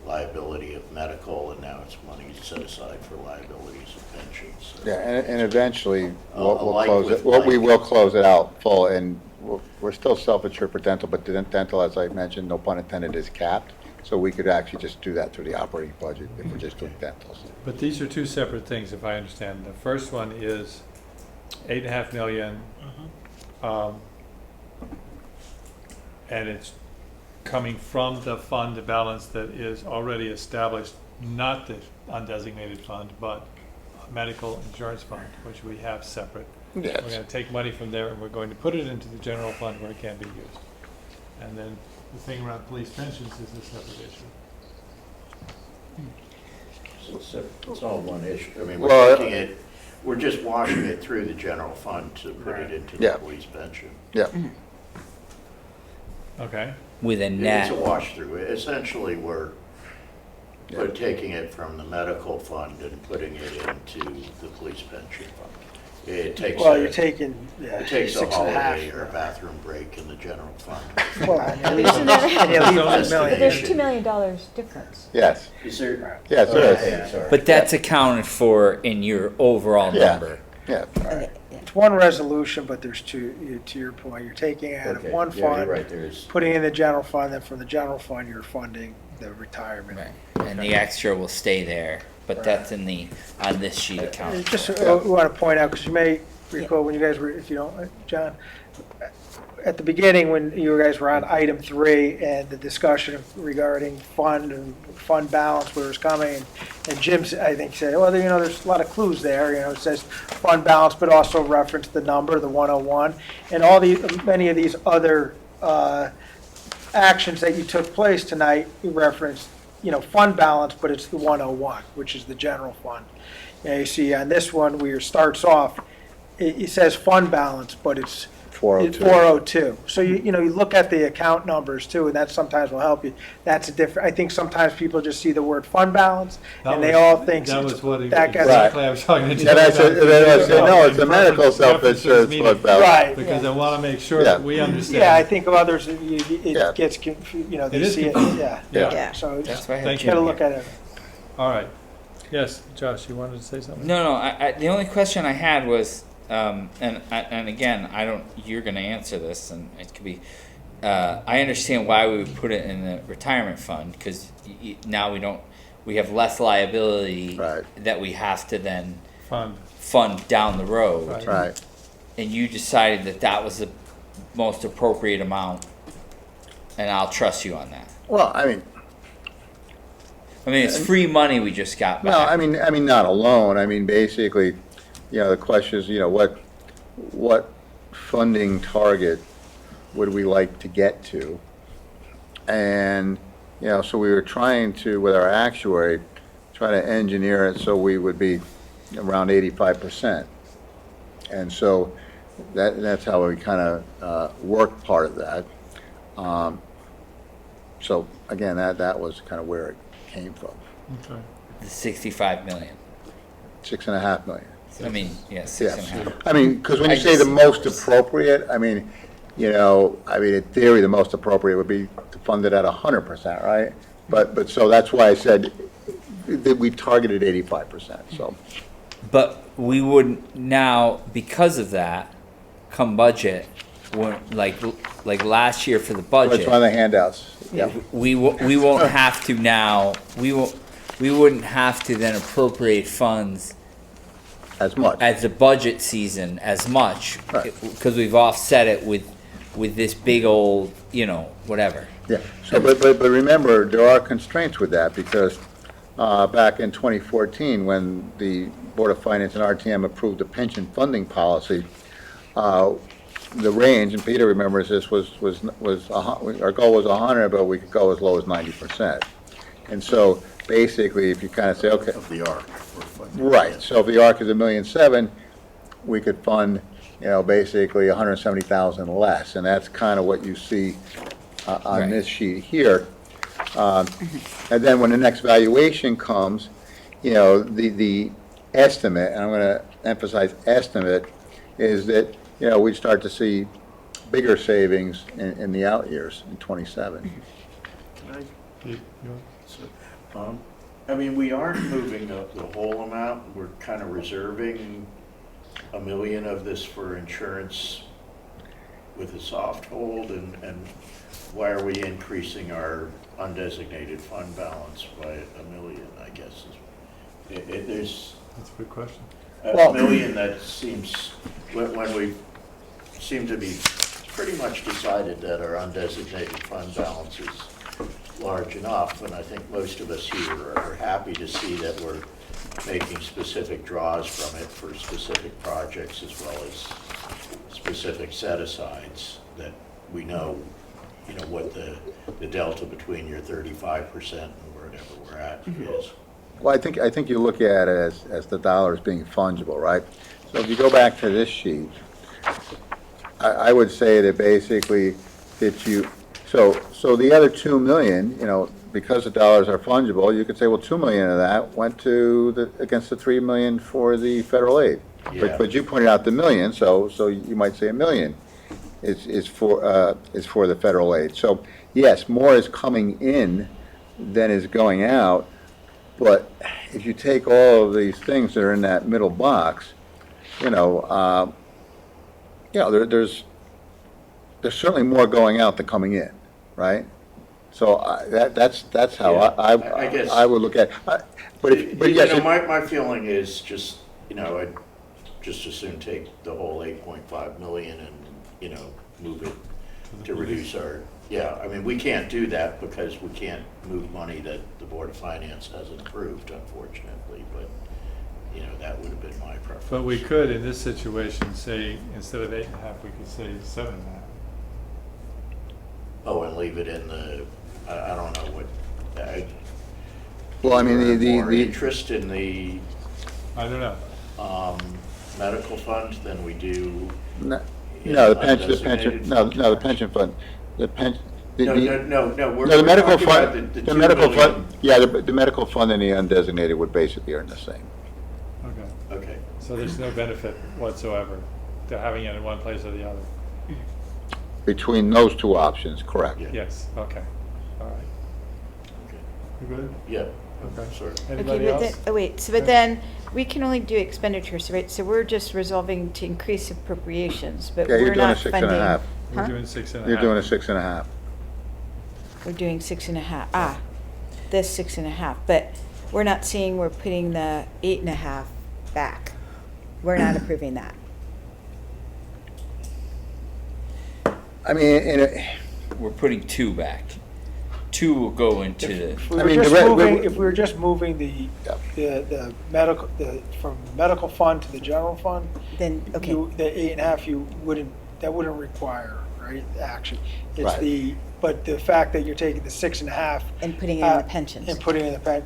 liability of medical, and now it's money set aside for liabilities of pensions. So Yeah, and eventually, we'll Alike close with it, well, we like- will close it out full, and we're still self-insured for dental, but the dental, as I mentioned, no pun intended, is capped. So we could actually just do that through the operating budget if we're just doing dentals. But these are 2 separate things, if I understand. The first one is 8.5 million, and it's coming from the fund balance that is already established, not the undesignated fund, but a medical insurance fund, which we have separate. Yes. We're going to take money from there and we're going to put it into the general fund where it can be used. And then the thing around police pensions is a separate issue. It's all one issue. I mean, Well, we're just washing it through the general fund to put it into the Yeah. police pension. Yeah, Okay? With a It's net. a wash through. Essentially, we're taking it from the medical fund and putting it into the police pension fund. It takes Well, a, you're taking, it takes a 6.5. holiday or a bathroom break in the general fund. Well, and you leave- Isn't there- and you leave But $1 million. There's $2 million difference. yes, Is there? yes, there is. Yeah, sorry. But that's accounted for in your overall Yeah. number. Yeah, It's one resolution, but there's 2, to your point, you're taking out of Okay, one yeah, you're fund, right, there's, putting in the general fund, then from the general fund, you're funding the retirement. Right. And the extra will stay there, but that's on this sheet accounted Just for. want to point out, because you may recall when you guys were, if you don't, John, at the beginning, when you guys were on item 3 and the discussion regarding fund and fund balance, where it's coming, and Jim, I think, said, well, there's a lot of clues there, it says fund balance, but also referenced the number, the 101, and many of these other actions that you took place tonight, you referenced, fund balance, but it's the 101, which is the general fund. You see on this one, where it starts off, it says fund balance, but it's 402. 402. So you look at the account numbers too, and that sometimes will help you. That's a different, I think sometimes people just see the word fund balance, and they all think. That was what that guy's- exactly I was talking to Jim And I said, about. and I said, no, it's a References medical self-insurance meaning. fund balance. Right. Because yeah. I want to make sure that Yeah. we understand. Yeah, I think of others, Yeah. it gets, they It is see it, confusing. yeah. Yeah. So That's why I had Thank Jim gotta here. look at it. All right. Yes, Josh, you wanted to say something? No. The only question I had was, and again, you're going to answer this, and it could be. I understand why we would put it in the retirement fund because now we have less liability Right. that we have to then Fund. fund down the road. Right. Right, And you decided that was the most appropriate amount, and I'll trust you on that. well, I mean, I mean, it's free money we just got back. No, I mean, not alone. I mean, basically, the question is, what funding target would we like to get to? And, so we were trying to, with our actuary, try to engineer it so we would be around 85%. And so that's how we kind of worked part of that. So again, that was kind of where it came from. Okay. The 65 million. 6.5 million. I mean, yeah, six Yes. and a half. I mean, because when you I say the just- most appropriate, I mean, in theory, the most appropriate would be to fund it at 100%, right? But so that's why I said that we targeted 85%, so. But we wouldn't now, because of that, come budget, like last year for the That's one of budget, the handouts, yeah. we won't have to now, we wouldn't have to then appropriate funds As much. as the budget season as much, Right. because we've offset it with this big old, whatever. Yeah, so, but remember, there are constraints with that, because back in 2014, when the Board of Finance and RTM approved the pension funding policy, the range, and Peter remembers this, our goal was 100, but we could go as low as 90%. And so, basically, if you kind of say, okay, Of the ARC. we're funding. right, so if the ARC is $1.7 million, we could fund, basically 170,000 less, and that's kind of what you see on Right. this sheet here. And then when the next valuation comes, the estimate, and I'm going to emphasize estimate, is that, we'd start to see bigger savings in the out years, in '27. Can I You- So, I mean, we aren't moving up the whole amount, we're kind of reserving $1 million of this for insurance with a soft hold, and why are we increasing our undesignated fund balance by $1 million, I guess? There's That's a good question. $1 million that seems, when we seem to be pretty much decided that our undesignated fund balance is large enough, and I think most of us here are happy to see that we're making specific draws from it for specific projects as well as specific set-asides, that we know, what the delta between your 35% and wherever we're at is. Well, I think you look at it as the dollars being fungible, right? So if you go back to this sheet, I would say that basically so the other 2 million, because the dollars are fungible, you could say, well, 2 million of that went to against the 3 million for the federal aid. Yeah. But you pointed out the million, so you might say $1 million is for the federal aid. So yes, more is coming in than is going out. But if you take all of these things that are in that middle box, there's certainly more going out than coming in, right? So that's how Yeah, I guess- I would look at it. But yes, My feeling is just, I'd just as soon take the whole 8.5 million and, move it to reduce our, I mean, we can't do that because we can't move money that the Board of Finance hasn't approved, unfortunately, but, that would have been my preference. But we could, in this situation, say, instead of 8.5, we could say 7.5. Oh, and leave it in the, I don't know what, well, I mean, more the interest in the I don't know. medical fund than we do. no, in the pension undesignated no, fund? the pension fund, the pension. No, we're No, the we're medical talking about fund, the the 2 medical million. fund, yeah, the medical fund and the undesignated would basically earn the same. Okay. Okay, So there's no benefit whatsoever to having it in one place or the other. Between those two options, correct. Yeah. Yes, okay. All right. okay, You good? yeah, Okay. sorry. Anybody Okay, else? but then, we can only do expenditures, right? So we're just resolving to increase appropriations, but Yeah, you're we're doing a not 6.5. funding. We're Huh? doing 6.5. You're doing a 6.5. We're doing 6.5, this 6.5, but we're not saying we're putting the 8.5 back. We're not approving that. I mean, We're putting 2 back. two will go into If the, we I were mean, just the re- moving, re- if we were just moving Yeah. the medical, from medical fund to the general fund, Then, okay, the 8.5, that wouldn't require, right, action. It's Right. but the fact that you're taking the 6.5. and putting it in the pensions. And putting it in the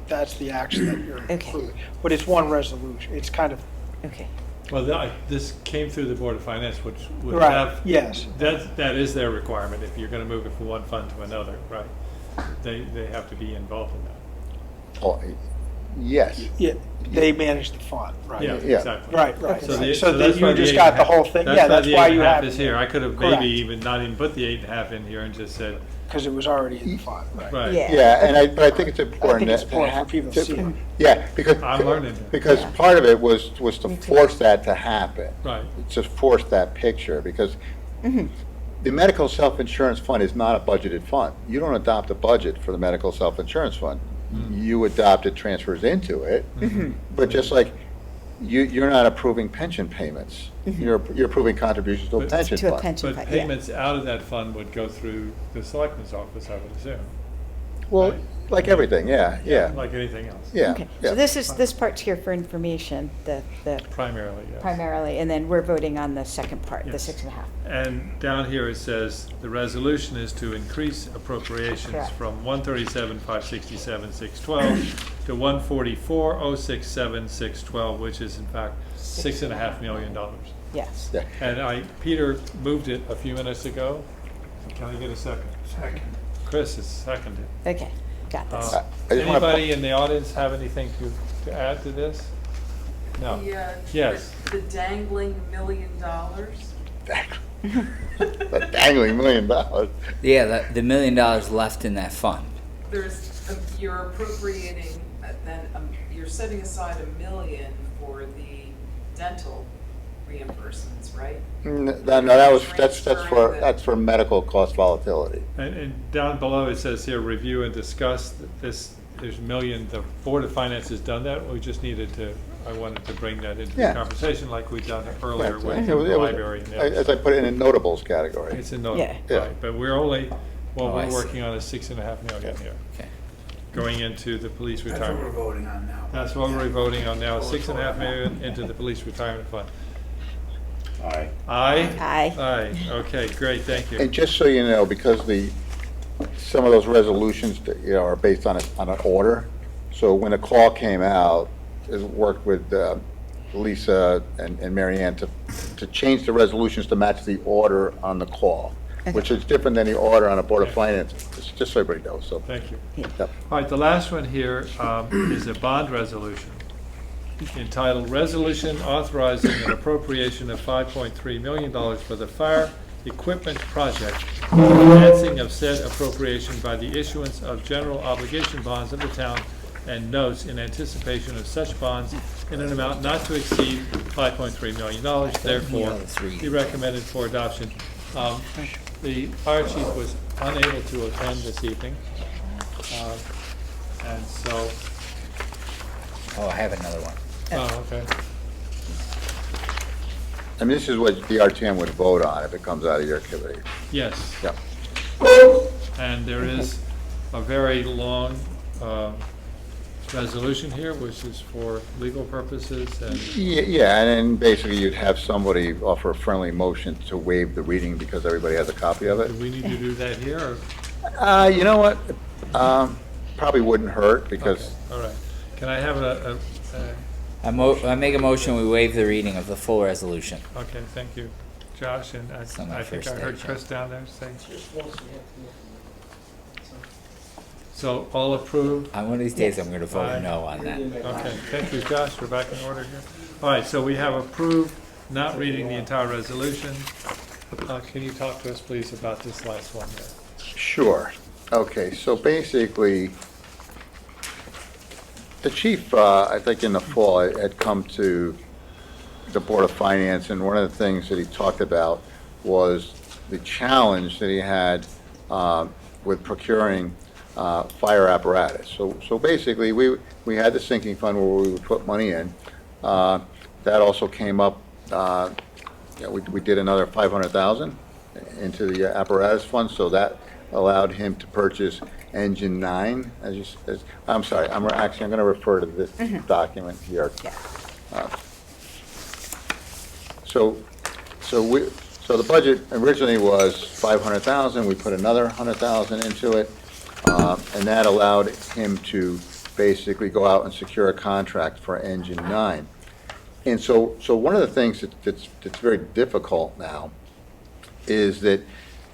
that's the action that you're Okay. including. But it's one resolution, it's kind of, Okay, Well, this came through the Board of Finance, which would right, have. yes. That is their requirement, if you're gonna move it from one fund to another, right? They have to be involved in that. Oh, yes. Yeah, they manage the fund, right. Yeah, Yeah. exactly. Right, right. So right. the- So that's that why you the just 8.5 got the whole thing, yeah, that's why you have the 8.5 is it. here. I could have Correct. maybe even not even put the 8.5 in here and just said, Because it was already in the fund, right. right. Yeah. Yeah, but I think it's I important. think it's that- important for people to see. Yeah, because. I'm learning. Because Yeah. part of it was to Me too. force that to happen. Right. Just force that picture, because the medical self-insurance fund is not a budgeted fund. You don't adopt a budget for the medical self-insurance fund. You adopt it, transfers into it, but just like you're not approving pension payments. You're approving contributions to a But- pension to a fund. pension But fund, yeah. payments out of that fund would go through the selectman's office, I would assume. Well, Right. like everything, yeah. Like anything else. Yeah, Okay, yeah. so this part's here for information, the Primarily, yes. primarily, and then we're voting on the second part, the Yes. 6.5. And down here it says, the resolution is to increase appropriations Correct. from 137,567,612 to 144,067,612, which is in fact $6.5 million. Yes. Yeah. And Peter moved it a few minutes ago. Can I get a second? Second. Chris has seconded. Okay, got this. I just wanna Anybody in the audience have anything to add to this? No. Yes. The dangling $1 million. The dangling $1 million. yeah, the $1 million left in that fund. You're appropriating, you're setting aside $1 million for the dental reimbursements, right? No, that's for medical cost volatility. And down below it says here, review and discuss this, there's $1 million, the Board of Finance has done that. We just I wanted to bring that into the Yeah. conversation like we'd done earlier Right. with It the was- it was- library. and the As other I put it in notables category. stuff. It's a note, Yeah. Yeah. right, but we're only, what Oh, I we're see. working on is $6.5 million here, Okay. going into the police That's what we're retirement. voting on now. That's what we're voting on now, $6.5 million into the police retirement fund. All right. Aye? Aye. Aye, okay, great, thank you. And just so you know, because some of those resolutions, are based on an order. So when the call came out, it worked with Lisa and Mary Ann to change the resolutions to match the order on the call, which is different than the order on a Board of Okay. Finance, just so everybody knows, so. Thank you. Yep. All right, the last one here is a bond resolution entitled Resolution Authorizing an Appropriation of $5.3 million for the Fire Equipment Project, financing of said appropriation by the issuance of general obligation bonds of the town and notes in anticipation of such bonds in an amount not to exceed $5.3 million, therefore let's read. be recommended for adoption. The fire chief was unable to attend this evening, and so, Oh, I have another one. oh, okay. I mean, this is what the RTM would vote on if it comes out of your committee. Yes, Yep. and there is a very long resolution here, which is for legal purposes, and Yeah, and then basically you'd have somebody offer a friendly motion to waive the reading because everybody has a copy of do it. we need to do that here, or? You know what? Probably wouldn't hurt because, Okay, all right. Can I have I make a motion, we waive the reading of the full resolution. okay, thank you, Josh, and It's on my I think I first heard page, Chris yeah. down there say. So, all approved? One of these days, I'm gonna Aye. vote no on that. Okay, thank you, Josh, we're back in order here. All right, so we have approved, not reading the entire resolution. Can you talk to us, please, about this last one there? sure. Okay, so basically, the chief, I think in the fall, had come to the Board of Finance, and one of the things that he talked about was the challenge that he had with procuring fire apparatus. So basically, we had the sinking fund where we would put money in. That also came up, we did another 500,000 into the apparatus fund, so that allowed him to purchase engine 9, I'm sorry, I'm going to refer to this document here. Yeah. So the budget originally was 500,000, we put another 100,000 into it, and that allowed him to basically go out and secure a contract for engine 9. And so one of the things that's very difficult now is that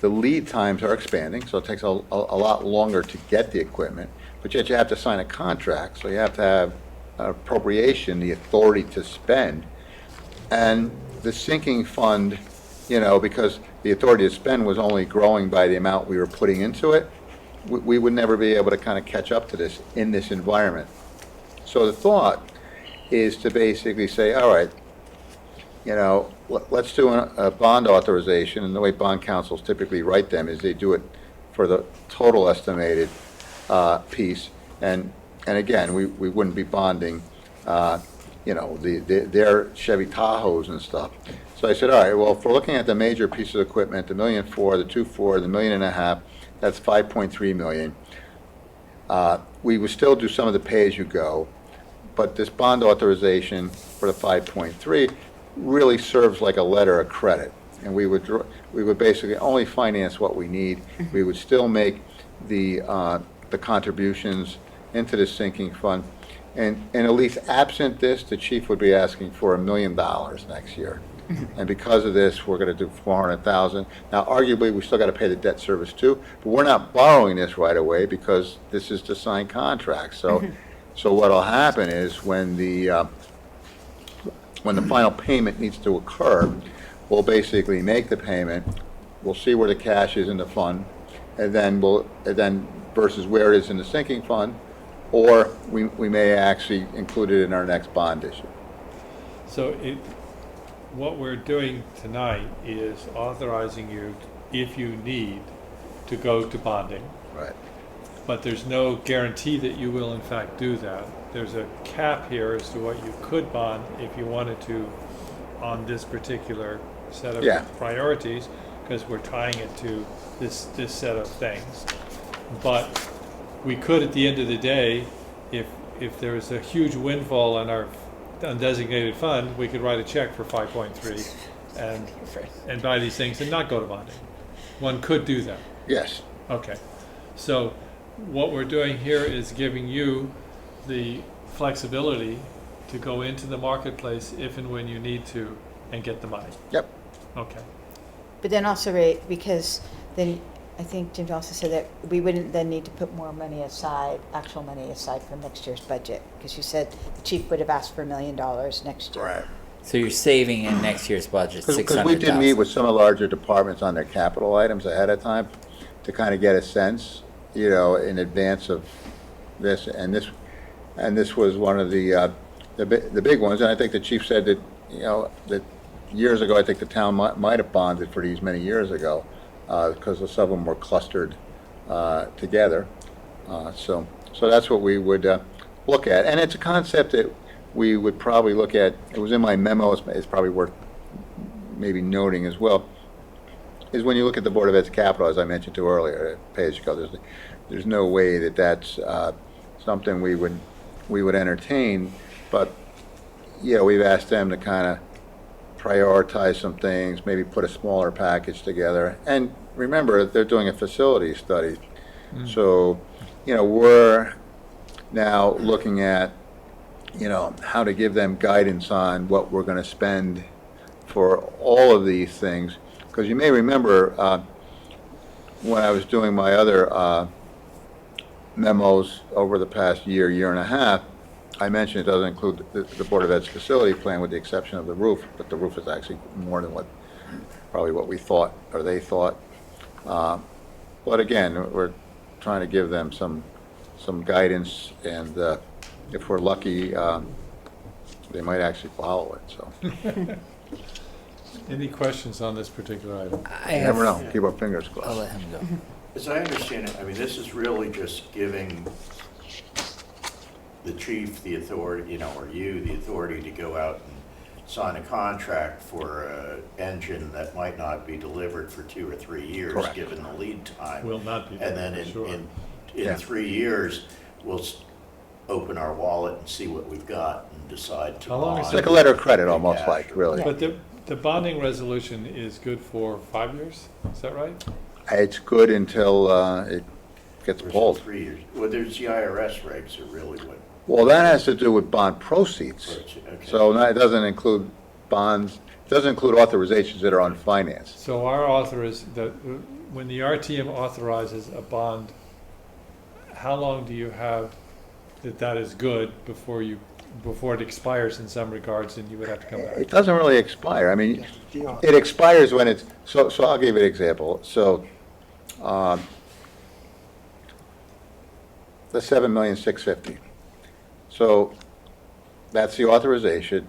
the lead times are expanding, so it takes a lot longer to get the equipment, but yet you have to sign a contract, so you have to have appropriation, the authority to spend. And the sinking fund, because the authority to spend was only growing by the amount we were putting into it, we would never be able to kind of catch up to this in this environment. So the thought is to basically say, all right, let's do a bond authorization, and the way bond councils typically write them is they do it for the total estimated piece, and again, we wouldn't be bonding, their Chevy Tahoes and stuff. So I said, all right, well, if we're looking at the major piece of equipment, the $1.4 million, the $2.4 million, the $1.5 million, that's $5.3 million. We would still do some of the pay-as-you-go, but this bond authorization for the 5.3 really serves like a letter of credit, and we would basically only finance what we need. We would still make the contributions into the sinking fund, and at least absent this, the chief would be asking for $1 million next year. And because of this, we're going to do 400,000. Now, arguably, we still got to pay the debt service too, but we're not borrowing this right away because this is to sign contracts. So what'll happen is when the final payment needs to occur, we'll basically make the payment. We'll see where the cash is in the fund, and then versus where it is in the sinking fund, or we may actually include it in our next bond issue. So what we're doing tonight is authorizing you, if you need, to go to bonding. Right. But there's no guarantee that you will in fact do that. There's a cap here as to what you could bond if you wanted to on this particular set of priorities, because we're tying it to this set of things. But we could, at the end of the day, if there was a huge windfall in our undesignated fund, we could write a check for 5.3 and buy these things and not go to bonding. One could do that. Yes. Okay. So what we're doing here is giving you the flexibility to go into the marketplace if and when you need to and get the money. Yep. Okay. But then also, Ray, because then I think Jim also said that we wouldn't then need to put more money aside, actual money aside for next year's budget, because you said the chief would have asked for $1 million next year. Right. So you're saving in next year's budget Because we 600,000. did meet with some of the larger departments on their capital items ahead of time to kind of get a sense, in advance of this, and this was one of the big ones. And I think the chief said that, that years ago, I think the town might have bonded for these many years ago, because some of them were clustered together. So that's what we would look at. And it's a concept that we would probably look at. It was in my memo. It's probably worth maybe noting as well, is when you look at the Board of Ed's capital, as I mentioned to earlier, pay-as-you-go, there's no way that that's something we would entertain. But, we've asked them to kind of prioritize some things, maybe put a smaller package together. And remember, they're doing a facility study. So, we're now looking at, how to give them guidance on what we're going to spend for all of these things. Because you may remember when I was doing my other memos over the past year and a half, I mentioned it doesn't include the Board of Ed's facility plan with the exception of the roof, but the roof is actually more than probably what we thought or they thought. But again, we're trying to give them some guidance, and if we're lucky, they might actually follow it. So. Any questions on this particular item? I You never know. Keep our fingers crossed. I'll let him go. As I understand it, this is really just giving the chief the authority, or you, the authority to go out and sign a contract for an engine that might not be delivered for 2 or 3 years, Correct. given the lead time. Will not be And then delivered, sure. in Yeah. 3 years, we'll open our wallet and see what we've got and decide to How long is bond. It's like a letter of credit, almost Cash. like, really. But the bonding resolution is good for 5 years, is that right? It's good until it gets Or is it pulled. 3 years. Well, there's the IRS regs are really what. Well, that has to do with bond proceeds. Okay. So no, it doesn't include bonds, it doesn't include authorizations that are unfinanced. So our when the RTM authorizes a bond, how long do you have that is good before it expires in some regards and you would have to come back? It doesn't really expire. I mean, Deal. it expires when it's, so I'll give you an example. So, the 7,650,000. So that's the authorization.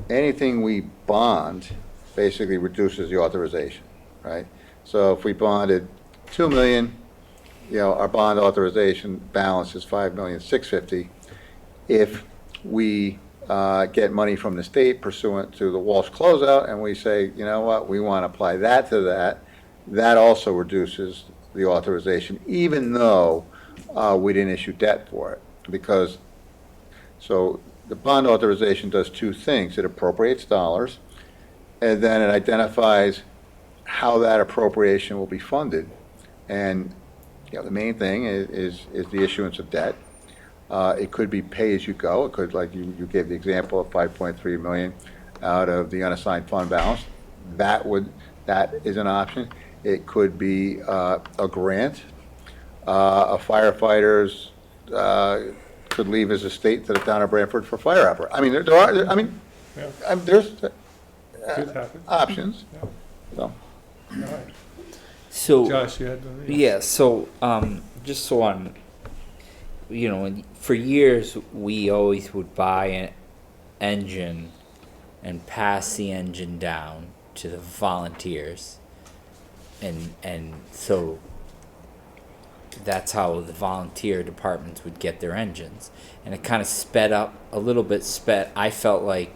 Anything we bond basically reduces the authorization, right? So if we bonded 2 million, our bond authorization balance is 5,650,000. If we get money from the state pursuant to the Walsh closeout, and we say, you know what, we want to apply that to that, that also reduces the authorization, even though we didn't issue debt for it. Because, so the bond authorization does two things. It appropriates dollars, and then it identifies how that appropriation will be funded. And, the main thing is the issuance of debt. It could be pay-as-you-go. It could, like you gave the example of 5.3 million out of the unassigned fund balance. That is an option. It could be a grant. A firefighter's could leave his estate to the town of Branford for fire operation. I mean, there's Could happen. options. Yeah. So, All right. So Josh, you had the. yeah, so just so I'm, for years we always would buy an engine and pass the engine down to the volunteers, and so that's how the volunteer departments would get their engines, and it kind of sped up a little bit. I felt like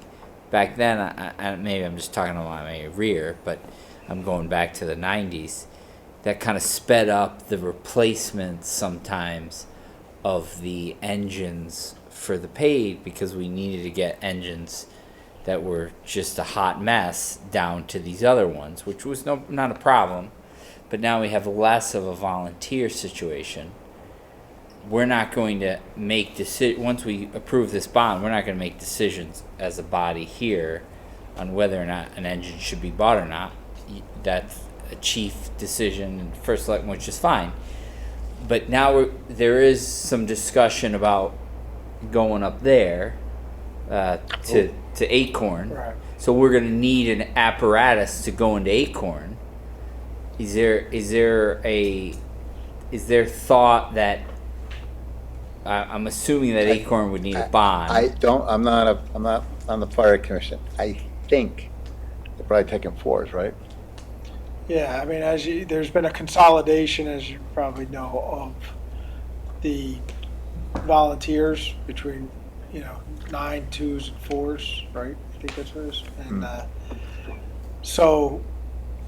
back then, I maybe I'm just talking about my rear, but I'm going back to the 90s. That kind of sped up the replacements sometimes of the engines for the paid, because we needed to get engines that were just a hot mess down to these other ones, which was not a problem. But now we have less of a volunteer situation. We're not going to make once we approve this bond, we're not going to make decisions as a body here on whether or not an engine should be bought or not. That's a chief decision and first select, which is fine. But now there is some discussion about going up there to Acorn. Right. So we're going to need an apparatus to go into Acorn. Is there thought that I'm assuming that Acorn would need a bond? I'm not on the fire commission. I think they're probably taking fours, right? Yeah, I mean, there's been a consolidation, as you probably know, of the volunteers between, 9, 2s, and 4s, right? I think that's what it is. And so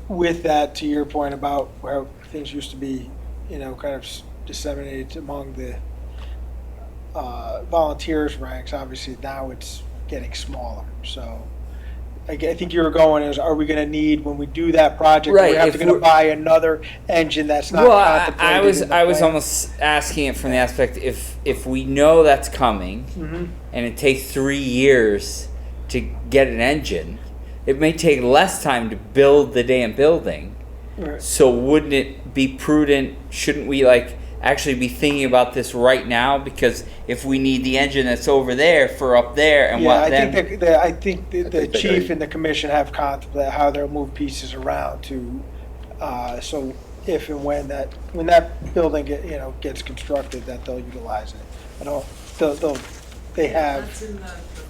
with that, to your point about how things used to be, kind of disseminated among the volunteers ranks, obviously now it's getting smaller. So I think you were going is, are we going to need, when we do that project, Right, we have if to going to we're- buy another engine that's not Well, contemplated? I was almost asking it from the aspect, if we know that's coming Hmm. and it takes 3 years to get an engine, it may take less time to build the damn building. Right. So wouldn't it be prudent? Shouldn't we actually be thinking about this right now? Because if we need the engine that's over there for up there, and Yeah, what I then? think I think the think they chief gotta- and the commission have contemplated how they'll move pieces around to, so if and when that building gets constructed, that they'll utilize it. I don't, they have That's in the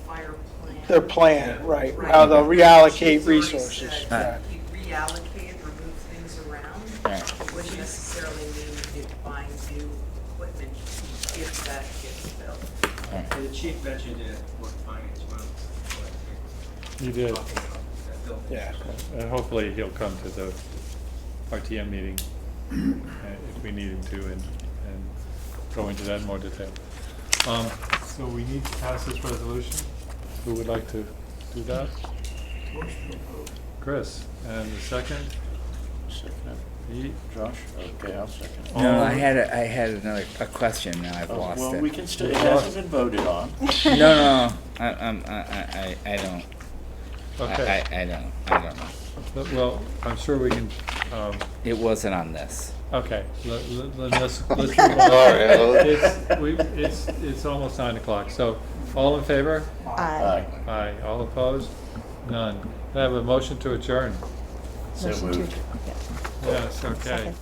fire plan. their plan, right, Right. how they'll The reallocate chief's already resources. said Right. you reallocate or move things around. Right. It wouldn't necessarily mean you buying new equipment if that gets built. And the chief mentioned it at Board of Finance, You did. Yeah. And hopefully he'll come to the RTM meeting if we need him to and go into that in more detail. So we need to pass this resolution. Who would like to do that? Chris, and the second? Second. Pete? Josh? Okay, I'll second. No, All- I had another a question. Now I've lost Well, it. we can still, it hasn't been voted on. No, I don't. Okay. I don't know. Well, I'm sure we can, It wasn't on this. okay, let's move on. Sorry. It's almost 9 o'clock, so all in favor? Aye. Aye. All opposed? None. Can I have a motion to adjourn? So Motion to moved. adjourn, yeah. Yes, okay. Second.